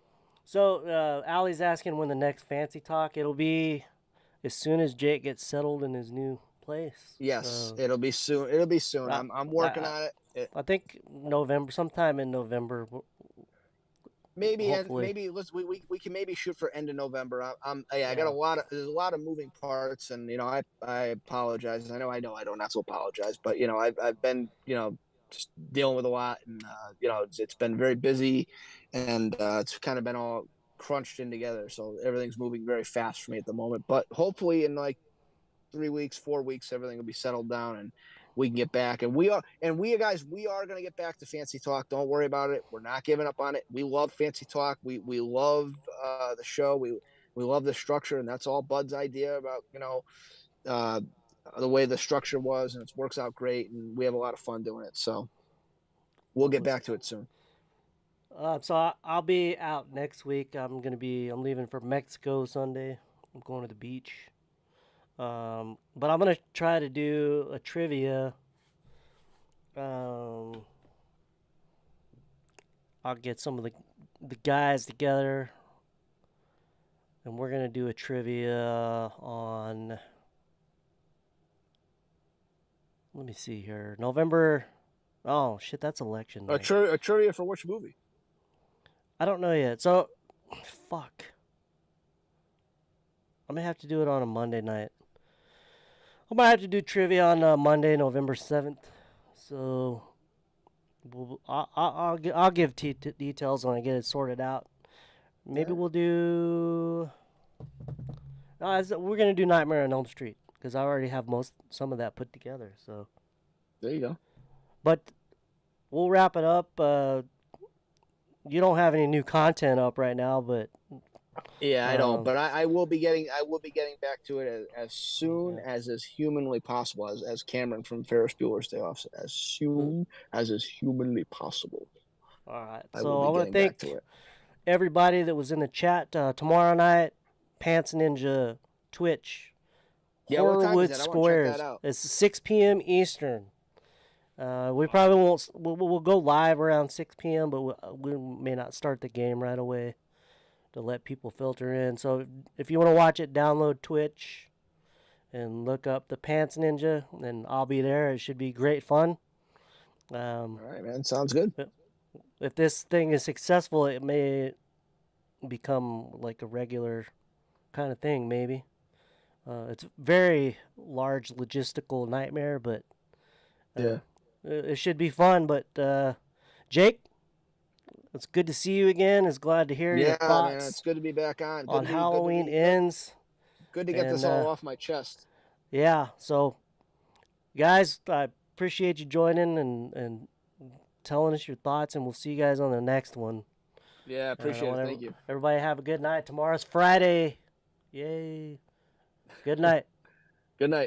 so Allie's asking when the next fancy talk. It'll be as soon as Jake gets settled in his new place. Yes, it'll be soon. It'll be soon. I, I'm working I, on it. I think November, sometime in November. hopefully. we can maybe shoot for end of November. I got Yeah. there's a lot of moving parts, and I apologize. I know I don't have to apologize, but I've been just dealing with a lot, and it's been very busy, and it's kind of been all crunched in together. So everything's moving very fast for me at the moment. But hopefully in like 3 weeks, 4 weeks, everything will be settled down and we can get back. And we guys, we are going to get back to Fancy Talk. Don't worry about it. We're not giving up on it. We love Fancy Talk. We love the show. We love the structure, and that's all Bud's idea about, uh, the way the structure was, and it works out great. And we have a lot of fun doing it. So we'll get back to it soon. I'll be out next week. I'm leaving for Mexico Sunday. I'm going to the beach. But I'm gonna try to do a trivia. I'll get some of the guys together, and we're gonna do a trivia on. Let me see here. November. Oh shit, that's election night. A trivia for which movie? I don't know yet. So, fuck. I'm gonna have to do it on a Monday night. I might have to do trivia on Monday, November 7th. So, I'll give details when I get it sorted out. Maybe we'll do. No, we're gonna do Nightmare on Elm Street because I already have some of that put together. So there you go. But we'll wrap it up. You don't have any new content up right now, but yeah, I don't. But I will be getting back to it as soon as is humanly possible. As Cameron from Ferris Bueller's Day Off said, as soon as is humanly possible. All right. So I want to thank everybody that was in the chat tomorrow night. Pants Ninja Twitch. Yeah, what time is Horrorwood that? Squares. I want to check that out. It's 6 p.m. Eastern. We probably won't. We'll go live around 6 p.m., but we may not start the game right away to let people filter in. So if you want to watch it, download Twitch and look up the Pants Ninja, and I'll be there. It should be great fun. All right, man. Sounds good. If this thing is successful, it may become like a regular kind of thing, maybe. It's a very large logistical nightmare, but it should be fun. But Jake, it's good to see you again. It's glad to hear your thoughts. Man, it's good to be back on Halloween Ends. Good to get this all off my chest. Yeah, so guys, I appreciate you joining and telling us your thoughts, and we'll see you guys on the next one. Yeah, appreciate it. Thank you. Everybody have a good night. Tomorrow's Friday. Yay. Good night. Good night.